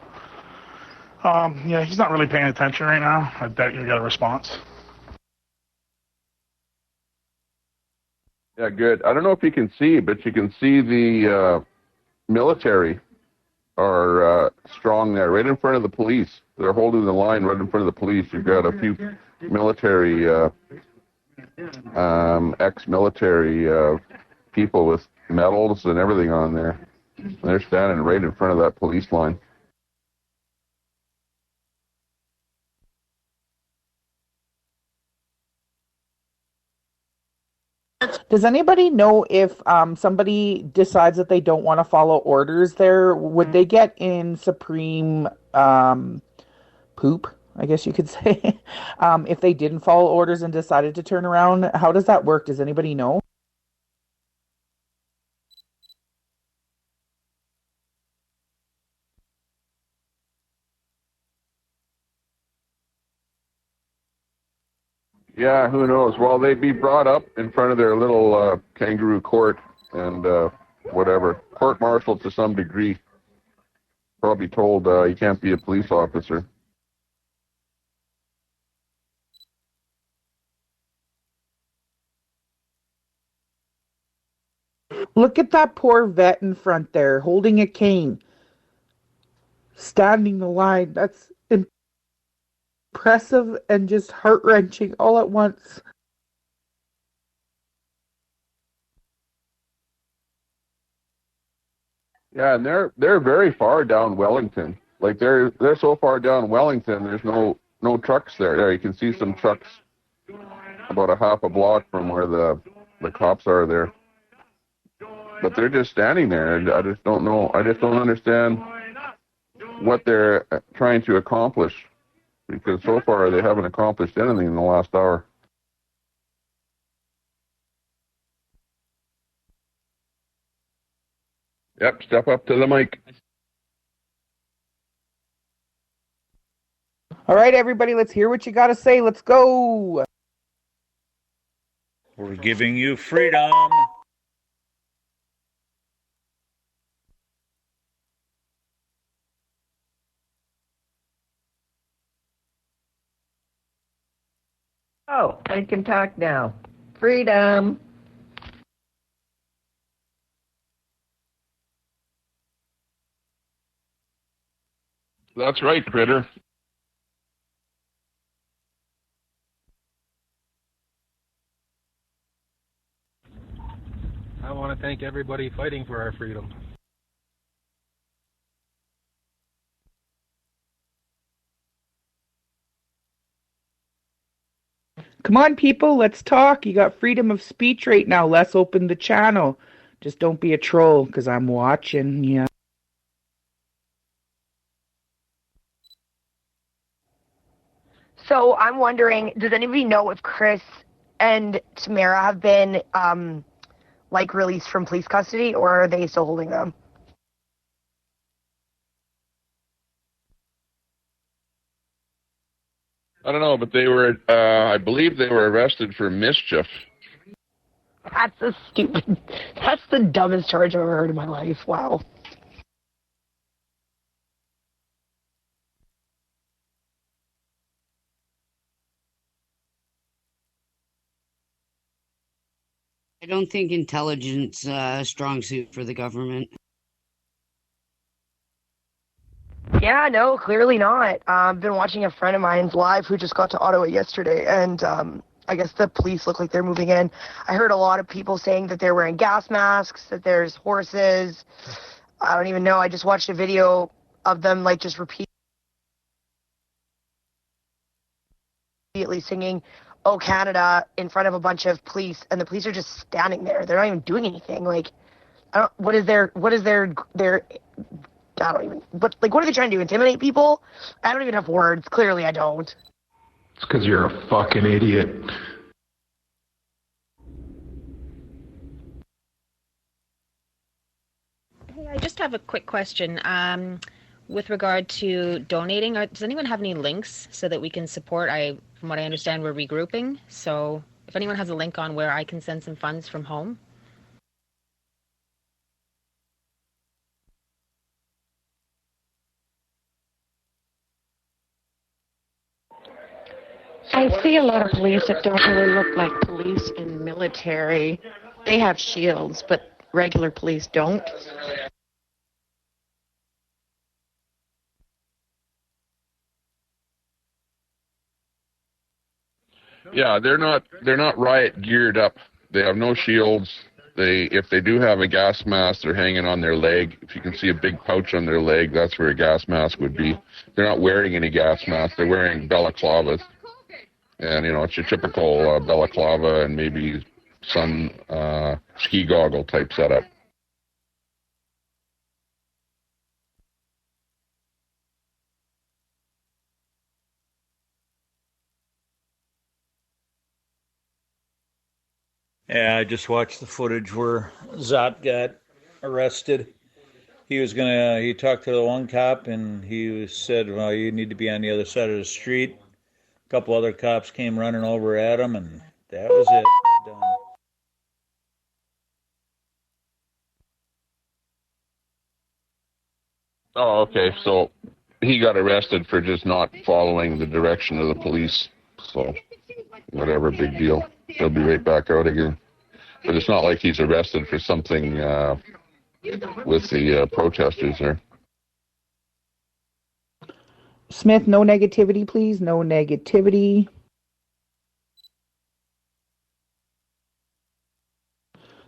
[SPEAKER 13] yeah, he's not really paying attention right now. I bet you got a response.
[SPEAKER 9] Yeah, good. I don't know if you can see, but you can see the military are strong there, right in front of the police. They're holding the line right in front of the police. You've got a few military, ex-military people with medals and everything on there. And they're standing right in front of that police line.
[SPEAKER 10] Does anybody know if somebody decides that they don't want to follow orders there, would they get in supreme poop, I guess you could say, if they didn't follow orders and decided to turn around? How does that work? Does anybody know?
[SPEAKER 9] Yeah, who knows? Well, they'd be brought up in front of their little kangaroo court and whatever. Court-martialed to some degree. Probably told you can't be a police officer.
[SPEAKER 10] Look at that poor vet in front there, holding a cane. Standing the line. That's impressive and just heart-wrenching all at once.
[SPEAKER 9] Yeah, and they're very far down Wellington. Like they're so far down Wellington, there's no trucks there. There you can see some trucks about a half a block from where the cops are there. But they're just standing there, and I just don't know. I just don't understand what they're trying to accomplish, because so far they haven't accomplished anything in the last hour. Yep, step up to the mic.
[SPEAKER 10] All right, everybody, let's hear what you got to say. Let's go.
[SPEAKER 1] We're giving you freedom.
[SPEAKER 15] Oh, I can talk now. Freedom.
[SPEAKER 9] That's right, critter.
[SPEAKER 16] I want to thank everybody fighting for our freedom.
[SPEAKER 10] Come on, people, let's talk. You got freedom of speech right now. Let's open the channel. Just don't be a troll, because I'm watching you.
[SPEAKER 17] So I'm wondering, does anybody know if Chris and Tamara have been released from police custody, or are they still holding them?
[SPEAKER 9] I don't know, but they were, I believe they were arrested for mischief.
[SPEAKER 17] That's that's the dumbest charge I've ever heard in my life. Wow.
[SPEAKER 18] I don't think intelligence a strong suit for the government.
[SPEAKER 17] Yeah, no, clearly not. I've been watching a friend of mine's live who just got to Ottawa yesterday, and I guess the police look like they're moving in. I heard a lot of people saying that they're wearing gas masks, that there's horses. I don't even know. I just watched a video of them just repeatedly singing "Oh Canada" in front of a bunch of police, and the police are just standing there. They're not even doing anything. What is their I don't even, what are they trying to do, intimidate people? I don't even have words. Clearly I don't.
[SPEAKER 6] It's because you're a fucking idiot.
[SPEAKER 19] Hey, I just have a quick question. With regard to donating, does anyone have any links so that we can support? From what I understand, we're regrouping. So if anyone has a link on where I can send some funds from home.
[SPEAKER 20] I see a lot of police that don't really look like police and military. They have shields, but regular police don't.
[SPEAKER 9] Yeah, they're not riot geared up. They have no shields. If they do have a gas mask, they're hanging on their leg. If you can see a big pouch on their leg, that's where a gas mask would be. They're not wearing any gas masks. They're wearing balaclavas. And, it's your typical balaclava and maybe some ski goggle type setup.
[SPEAKER 1] Yeah, I just watched the footage where Zot got arrested. He talked to the one cop and he said, well, you need to be on the other side of the street. A couple other cops came running over at him and that was it. Done.
[SPEAKER 9] Oh, okay. So he got arrested for just not following the direction of the police. So whatever, big deal. He'll be right back out again. But it's not like he's arrested for something with the protesters there.
[SPEAKER 10] Smith, no negativity, please. No negativity.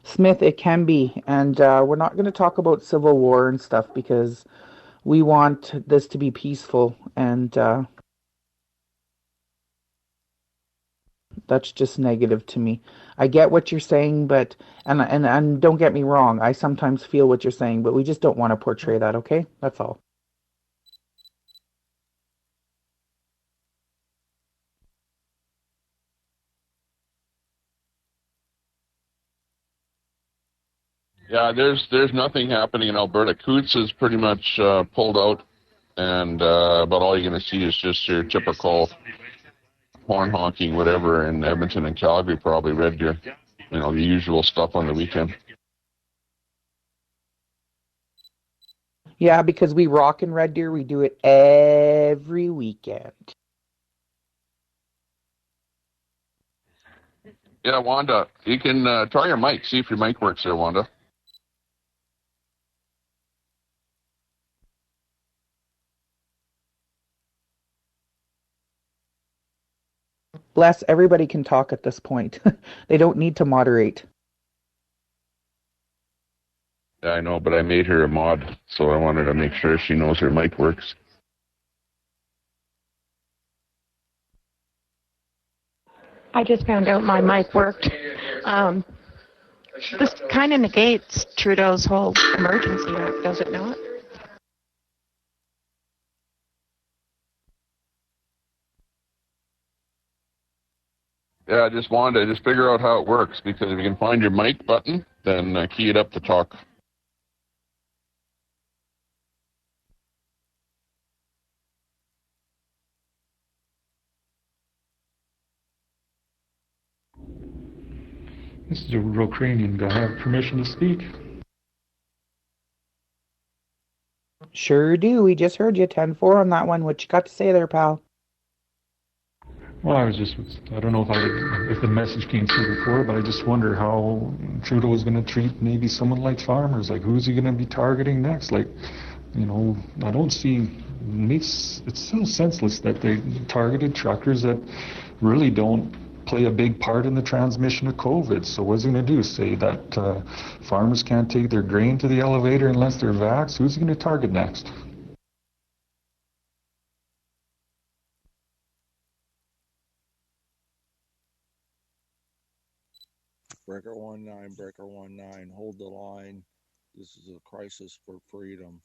[SPEAKER 10] Smith, it can be. And we're not going to talk about civil war and stuff because we want this to be peaceful. And that's just negative to me. I get what you're saying, but and don't get me wrong. I sometimes feel what you're saying, but we just don't want to portray that, okay? That's all.
[SPEAKER 9] Yeah, there's nothing happening in Alberta. Coots is pretty much pulled out, and about all you're going to see is just your typical horn honking, whatever, in Edmonton and Calgary, probably Red Deer. The usual stuff on the weekend.
[SPEAKER 10] Yeah, because we rock in Red Deer, we do it every weekend.
[SPEAKER 9] Yeah, Wanda, you can try your mic. See if your mic works there, Wanda.
[SPEAKER 10] Bless, everybody can talk at this point. They don't need to moderate.
[SPEAKER 9] Yeah, I know, but I made her a mod, so I wanted to make sure she knows her mic works.
[SPEAKER 20] I just found out my mic worked. This kind of negates Trudeau's whole emergency act, does it not?
[SPEAKER 9] Yeah, I just wanted to just figure out how it works, because if you can find your mic button, then key it up to talk.
[SPEAKER 21] This is a Ukrainian guy. I have permission to speak.
[SPEAKER 10] Sure do. We just heard you 10-4 on that one. What you got to say there, pal?
[SPEAKER 21] Well, I don't know if the message came through before, but I just wonder how Trudeau is going to treat maybe someone like farmers. Like, who's he going to be targeting next? Like, I don't see, it's so senseless that they targeted truckers that really don't play a big part in the transmission of COVID. So what's he going to do? Say that farmers can't take their grain to the elevator unless they're vaxxed? Who's he going to target next?
[SPEAKER 22] Breaker 19, hold the line. This is a crisis for freedom.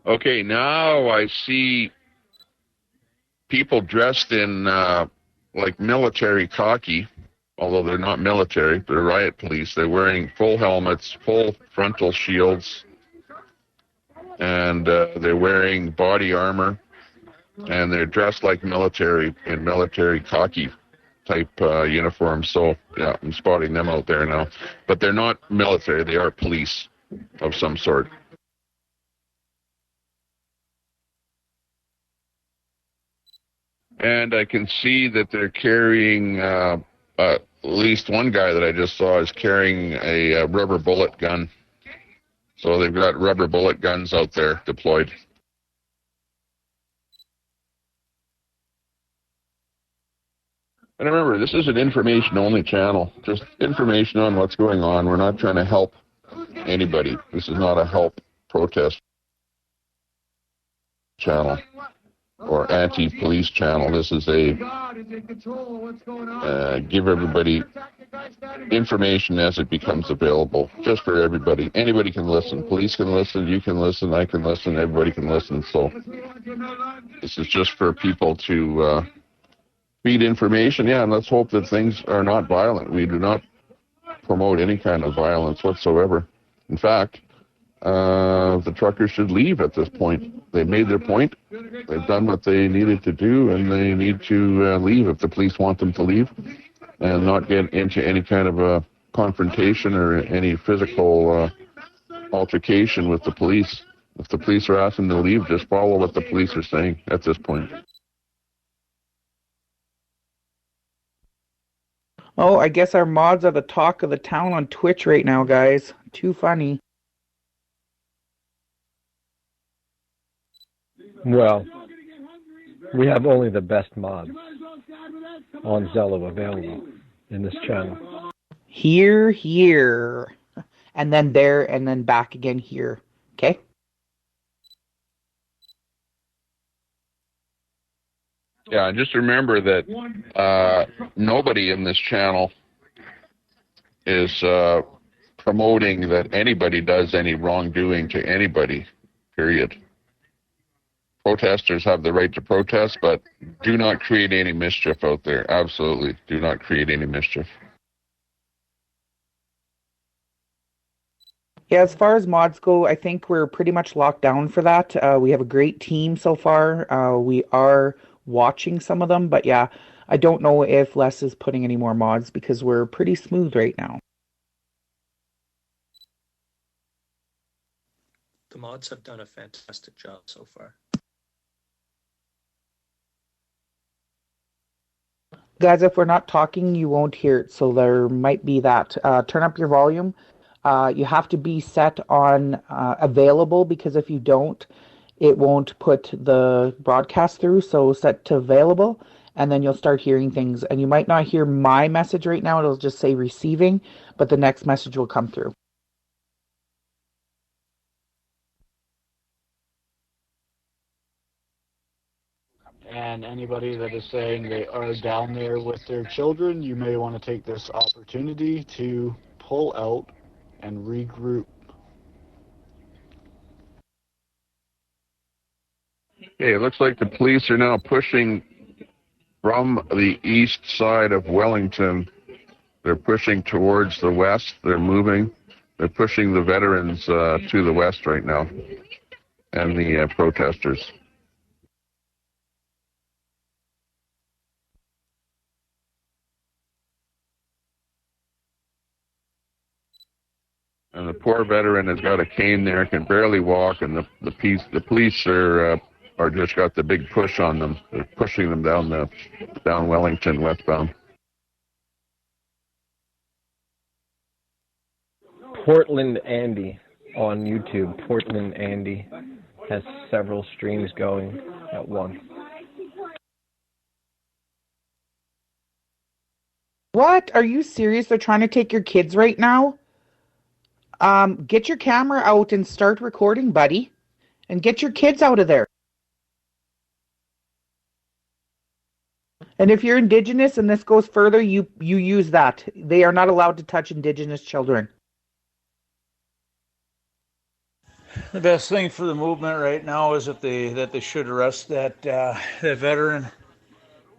[SPEAKER 9] Okay, now I see people dressed in like military khaki, although they're not military, they're riot police. They're wearing full helmets, full frontal shields, and they're wearing body armor, and they're dressed like military in military khaki type uniforms. So yeah, I'm spotting them out there now, but they're not military, they are police of some sort. And I can see that they're carrying, at least one guy that I just saw is carrying a rubber bullet gun. So they've got rubber bullet guns out there deployed. And remember, this is an information-only channel. Just information on what's going on. We're not trying to help anybody. This is not a help protest channel or anti-police channel. This is a give everybody information as it becomes available, just for everybody. Anybody can listen. Police can listen, you can listen, I can listen, everybody can listen. So this is just for people to feed information. Yeah, and let's hope that things are not violent. We do not promote any kind of violence whatsoever. In fact, the truckers should leave at this point. They've made their point. They've done what they needed to do, and they need to leave if the police want them to leave, and not get into any kind of a confrontation or any physical altercation with the police. If the police are asking them to leave, just follow what the police are saying at this point.
[SPEAKER 10] Oh, I guess our mods are the talk of the town on Twitch right now, guys. Too funny.
[SPEAKER 23] Well, we have only the best mods on Zello available in this channel.
[SPEAKER 10] Here, here. And then there, and then back again here. Okay?
[SPEAKER 9] Yeah, and just remember that nobody in this channel is promoting that anybody does any wrongdoing to anybody, period. Protesters have the right to protest, but do not create any mischief out there. Absolutely, do not create any mischief.
[SPEAKER 10] Yeah, as far as mods go, I think we're pretty much locked down for that. We have a great team so far. We are watching some of them, but yeah, I don't know if Les is putting any more mods because we're pretty smooth right now.
[SPEAKER 24] The mods have done a fantastic job so far.
[SPEAKER 10] Guys, if we're not talking, you won't hear it, so there might be that. Turn up your volume. You have to be set on available, because if you don't, it won't put the broadcast through. So set to available, and then you'll start hearing things. And you might not hear my message right now. It'll just say receiving, but the next message will come through.
[SPEAKER 3] And anybody that is saying they are down there with their children, you may want to take this opportunity to pull out and regroup.
[SPEAKER 9] Okay, it looks like the police are now pushing from the east side of Wellington. They're pushing towards the west. They're moving. They're pushing the veterans to the west right now, and the protesters. And the poor veteran has got a cane there, can barely walk, and the police are just got the big push on them. They're pushing them down Wellington westbound.
[SPEAKER 23] Portland Andy on YouTube. Portland Andy has several streams going at once.
[SPEAKER 10] What? Are you serious? They're trying to take your kids right now? Get your camera out and start recording, buddy. And get your kids out of there. And if you're Indigenous and this goes further, you use that. They are not allowed to touch Indigenous children.
[SPEAKER 1] The best thing for the movement right now is that they should arrest that veteran.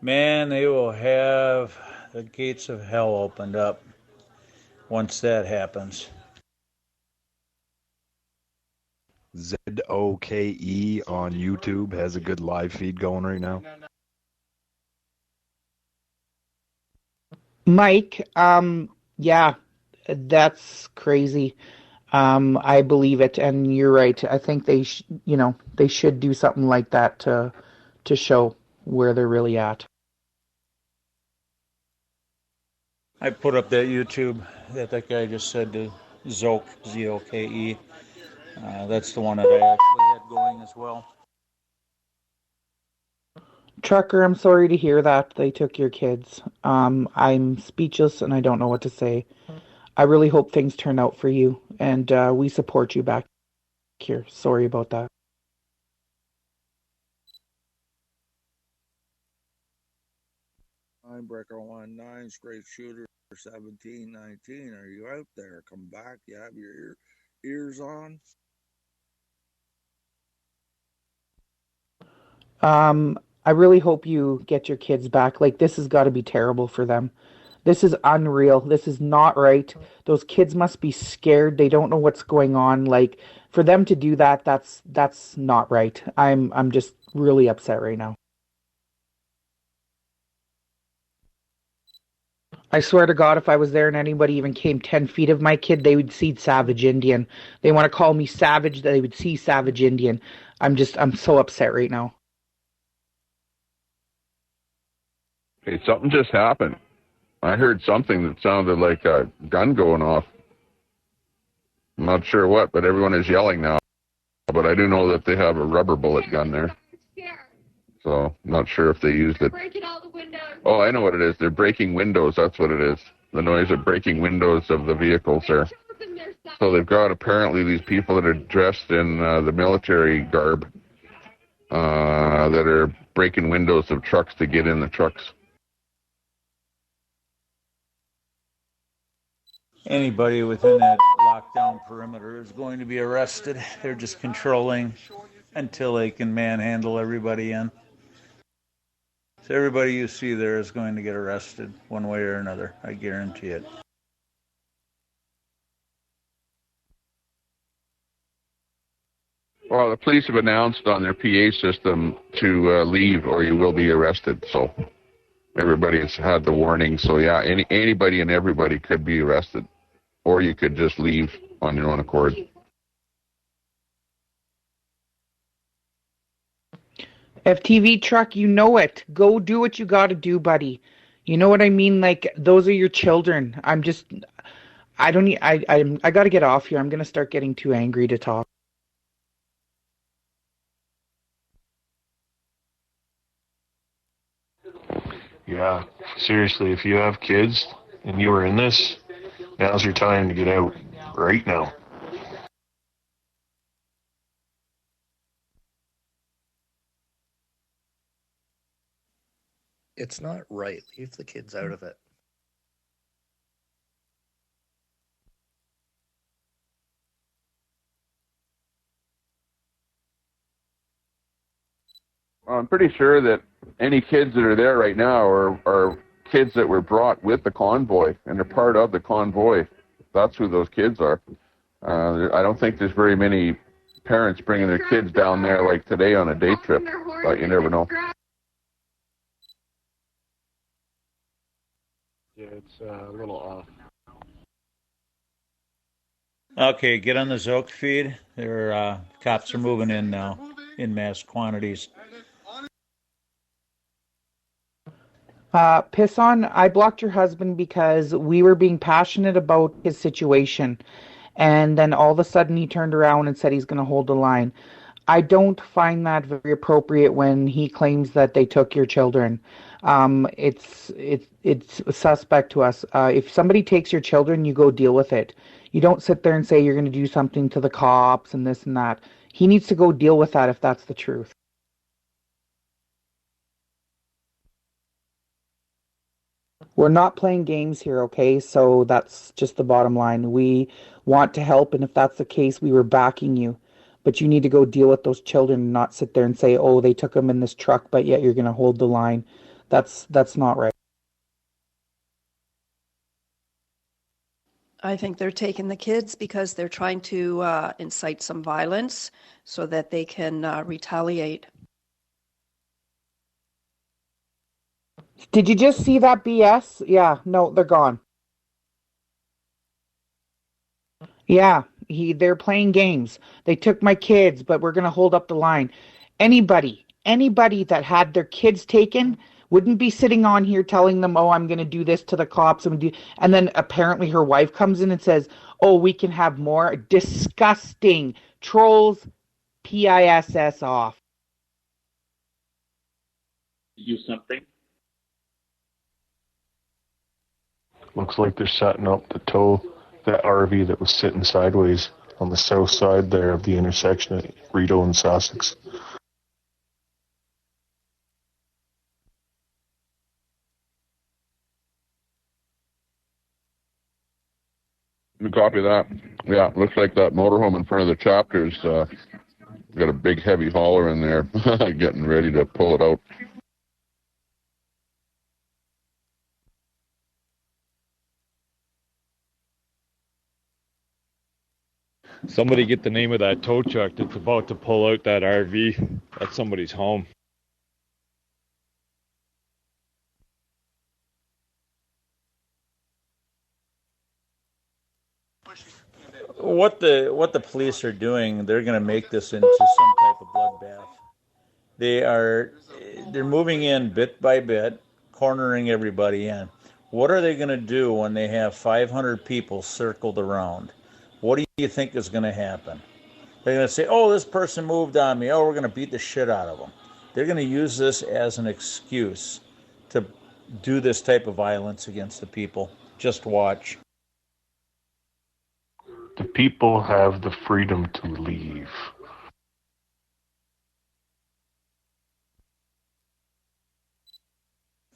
[SPEAKER 1] Man, they will have the gates of hell opened up once that happens.
[SPEAKER 4] ZOKE on YouTube has a good live feed going right now.
[SPEAKER 10] Mike, yeah, that's crazy. I believe it, and you're right. I think they should do something like that to show where they're really at.
[SPEAKER 1] I put up that YouTube that guy just said to Zoke, Z-O-K-E. That's the one that I actually had going as well.
[SPEAKER 10] Trucker, I'm sorry to hear that they took your kids. I'm speechless and I don't know what to say. I really hope things turn out for you, and we support you back here. Sorry about that.
[SPEAKER 22] Breaker 19, straight shooter 1719. Are you out there? Come back. You have your ears on?
[SPEAKER 10] I really hope you get your kids back. Like, this has got to be terrible for them. This is unreal. This is not right. Those kids must be scared. They don't know what's going on. Like, for them to do that, that's not right. I'm just really upset right now. I swear to God, if I was there and anybody even came 10 feet of my kid, they would see Savage Indian. They want to call me Savage, they would see Savage Indian. I'm so upset right now.
[SPEAKER 9] Hey, something just happened. I heard something that sounded like a gun going off. I'm not sure what, but everyone is yelling now. But I do know that they have a rubber bullet gun there. So, I'm not sure if they used it. Oh, I know what it is. They're breaking windows. That's what it is. The noise of breaking windows of the vehicles there. So they've got apparently these people that are dressed in the military garb that are breaking windows of trucks to get in the trucks.
[SPEAKER 1] Anybody within that lockdown perimeter is going to be arrested. They're just controlling until they can manhandle everybody in. So everybody you see there is going to get arrested one way or another. I guarantee it.
[SPEAKER 9] Well, the police have announced on their PA system to leave or you will be arrested. So everybody has had the warning. So yeah, anybody and everybody could be arrested. Or you could just leave on your own accord.
[SPEAKER 10] FTV Truck, you know it. Go do what you got to do, buddy. You know what I mean? Like, those are your children. I got to get off here. I'm going to start getting too angry to talk.
[SPEAKER 6] Yeah, seriously, if you have kids and you are in this, now's your time to get out right now.
[SPEAKER 24] It's not right. Leave the kids out of it.
[SPEAKER 9] Well, I'm pretty sure that any kids that are there right now are kids that were brought with the convoy, and they're part of the convoy. That's who those kids are. I don't think there's very many parents bringing their kids down there like today on a day trip, but you never know.
[SPEAKER 3] Yeah, it's a little off.
[SPEAKER 1] Okay, get on the Zoke feed. Their cops are moving in now in mass quantities.
[SPEAKER 10] Piss on, I blocked your husband because we were being passionate about his situation. And then all of a sudden he turned around and said he's going to hold the line. I don't find that very appropriate when he claims that they took your children. It's suspect to us. If somebody takes your children, you go deal with it. You don't sit there and say you're going to do something to the cops and this and that. He needs to go deal with that if that's the truth. We're not playing games here, okay? So that's just the bottom line. We want to help, and if that's the case, we were backing you. But you need to go deal with those children and not sit there and say, oh, they took them in this truck, but yet you're going to hold the line. That's not right.
[SPEAKER 5] I think they're taking the kids because they're trying to incite some violence so that they can retaliate.
[SPEAKER 10] Did you just see that BS? Yeah, no, they're gone. Yeah, they're playing games. They took my kids, but we're going to hold up the line. Anybody that had their kids taken wouldn't be sitting on here telling them, oh, I'm going to do this to the cops. And then apparently her wife comes in and says, oh, we can have more. Disgusting. Trolls, PISS off.
[SPEAKER 7] Do something.
[SPEAKER 6] Looks like they're setting up to tow that RV that was sitting sideways on the south side there of the intersection at Rideau and Sussex.
[SPEAKER 9] We copy that. Yeah, looks like that motorhome in front of the chapters got a big heavy hauler in there getting ready to pull it out.
[SPEAKER 8] Somebody get the name of that tow truck that's about to pull out that RV at somebody's home.
[SPEAKER 1] What the police are doing, they're going to make this into some type of bloodbath. They're moving in bit by bit, cornering everybody in. What are they going to do when they have 500 people circled around? What do you think is going to happen? They're going to say, oh, this person moved on me. Oh, we're going to beat the shit out of them. They're going to use this as an excuse to do this type of violence against the people. Just watch.
[SPEAKER 6] The people have the freedom to leave.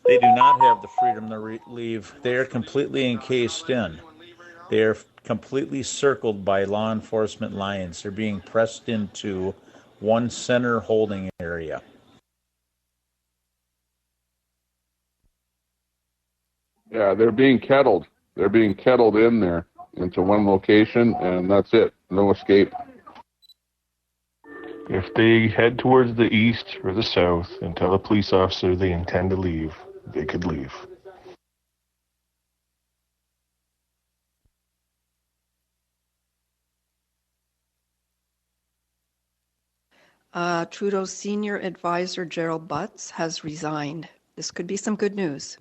[SPEAKER 1] They do not have the freedom to leave. They are completely encased in. They are completely circled by law enforcement lines. They're being pressed into one center holding area.
[SPEAKER 9] Yeah, they're being kettled. They're being kettled in there into one location, and that's it. No escape.
[SPEAKER 6] If they head towards the east or the south and tell a police officer they intend to leave, they could leave.
[SPEAKER 5] Trudeau's senior advisor, Gerald Butts, has resigned. This could be some good news.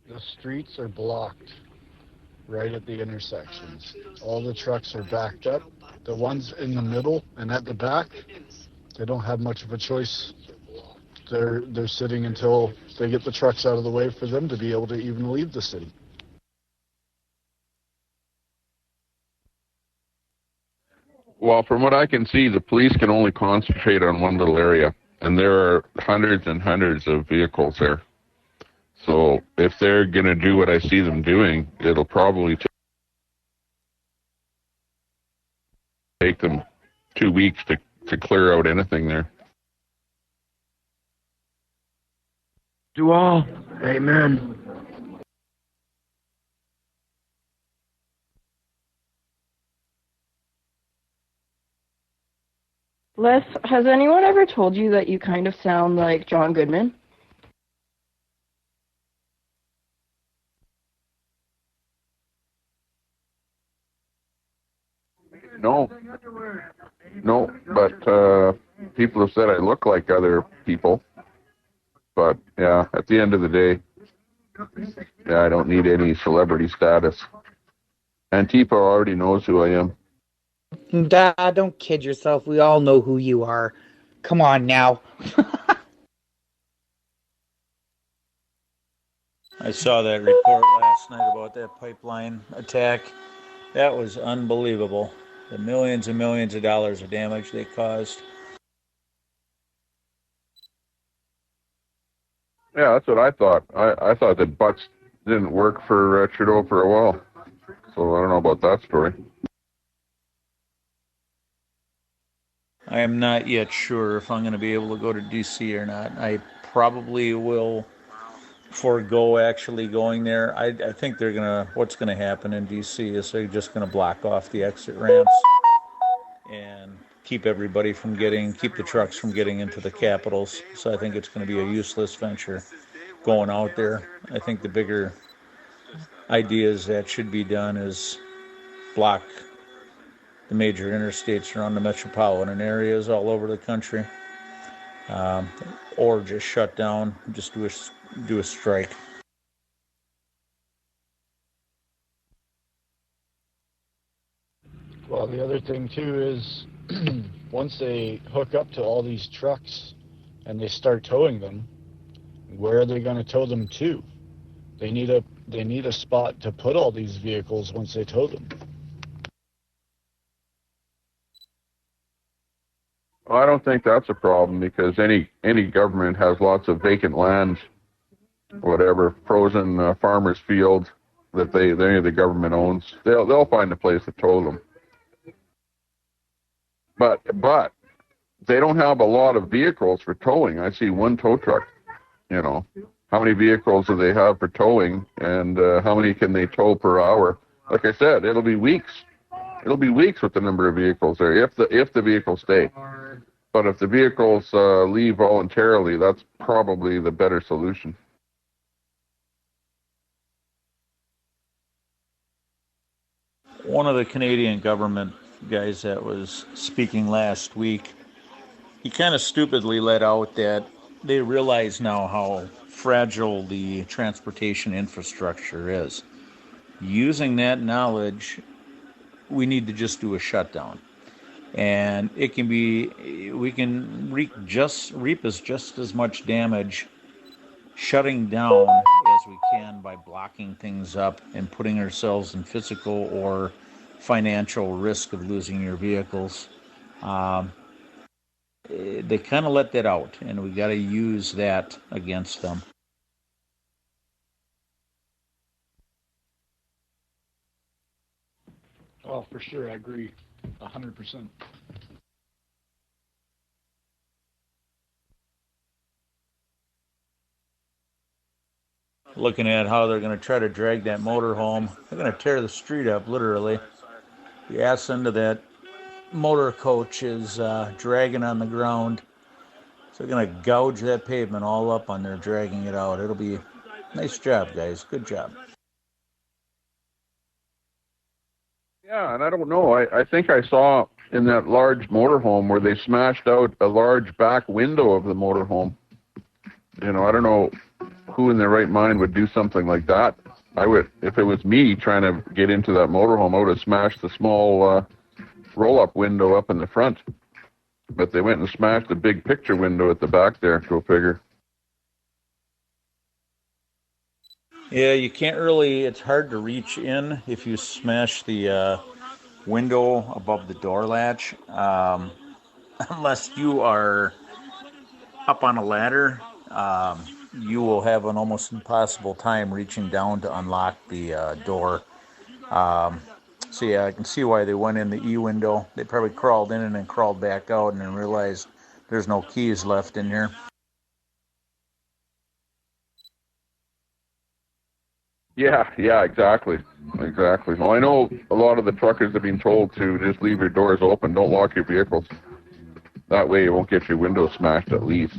[SPEAKER 3] The streets are blocked right at the intersections. All the trucks are backed up. The ones in the middle and at the back, they don't have much of a choice. They're sitting until they get the trucks out of the way for them to be able to even leave the city.
[SPEAKER 9] Well, from what I can see, the police can only concentrate on one little area, and there are hundreds and hundreds of vehicles there. So if they're going to do what I see them doing, it'll probably take them 2 weeks to clear out anything there.
[SPEAKER 2] Do all. Amen.
[SPEAKER 7] Les, has anyone ever told you that you kind of sound like John Goodman?
[SPEAKER 9] No, but people have said I look like other people. But yeah, at the end of the day, yeah, I don't need any celebrity status. Antifa already knows who I am.
[SPEAKER 11] Dad, don't kid yourself. We all know who you are. Come on now.
[SPEAKER 1] I saw that report last night about that pipeline attack. That was unbelievable. The millions and millions of dollars of damage they caused.
[SPEAKER 9] Yeah, that's what I thought. I thought that butts didn't work for Trudeau for a while. So I don't know about that story.
[SPEAKER 1] I am not yet sure if I'm going to be able to go to D.C. or not. I probably will forego actually going there. I think what's going to happen in D.C. is they're just going to block off the exit ramps and keep the trucks from getting into the capitals. So I think it's going to be a useless venture going out there. I think the bigger ideas that should be done is block the major interstates around the metropolitan areas all over the country, or just shut down, just do a strike.
[SPEAKER 3] Well, the other thing too is once they hook up to all these trucks and they start towing them, where are they going to tow them to? They need a spot to put all these vehicles once they tow them.
[SPEAKER 9] Well, I don't think that's a problem because any government has lots of vacant land, whatever, frozen farmers' fields that the government owns. They'll find a place to tow them. But they don't have a lot of vehicles for towing. I see one tow truck. How many vehicles do they have for towing, and how many can they tow per hour? Like I said, it'll be weeks. It'll be weeks with the number of vehicles there if the vehicles stay. But if the vehicles leave voluntarily, that's probably the better solution.
[SPEAKER 1] One of the Canadian government guys that was speaking last week, he kind of stupidly let out that they realize now how fragile the transportation infrastructure is. Using that knowledge, we need to just do a shutdown. And we can reap just as much damage shutting down as we can by blocking things up and putting ourselves in physical or financial risk of losing your vehicles. They kind of let that out, and we got to use that against them.
[SPEAKER 3] Oh, for sure, I agree, 100%.
[SPEAKER 1] Looking at how they're going to try to drag that motor home. They're going to tear the street up, literally. The ass end of that motor coach is dragging on the ground. So they're going to gouge that pavement all up on there, dragging it out. It'll be nice job, guys. Good job.
[SPEAKER 9] Yeah, and I don't know. I think I saw in that large motorhome where they smashed out a large back window of the motorhome. I don't know who in their right mind would do something like that. I would, if it was me trying to get into that motorhome, I would have smashed the small roll-up window up in the front. But they went and smashed the big picture window at the back there, go figure.
[SPEAKER 1] Yeah, you can't really, it's hard to reach in if you smash the window above the door latch. Unless you are up on a ladder, you will have an almost impossible time reaching down to unlock the door. So yeah, I can see why they went in the E window. They probably crawled in and then crawled back out and then realized there's no keys left in here.
[SPEAKER 9] Yeah, exactly. Well, I know a lot of the truckers have been told to just leave your doors open, don't lock your vehicles. That way you won't get your windows smashed at least.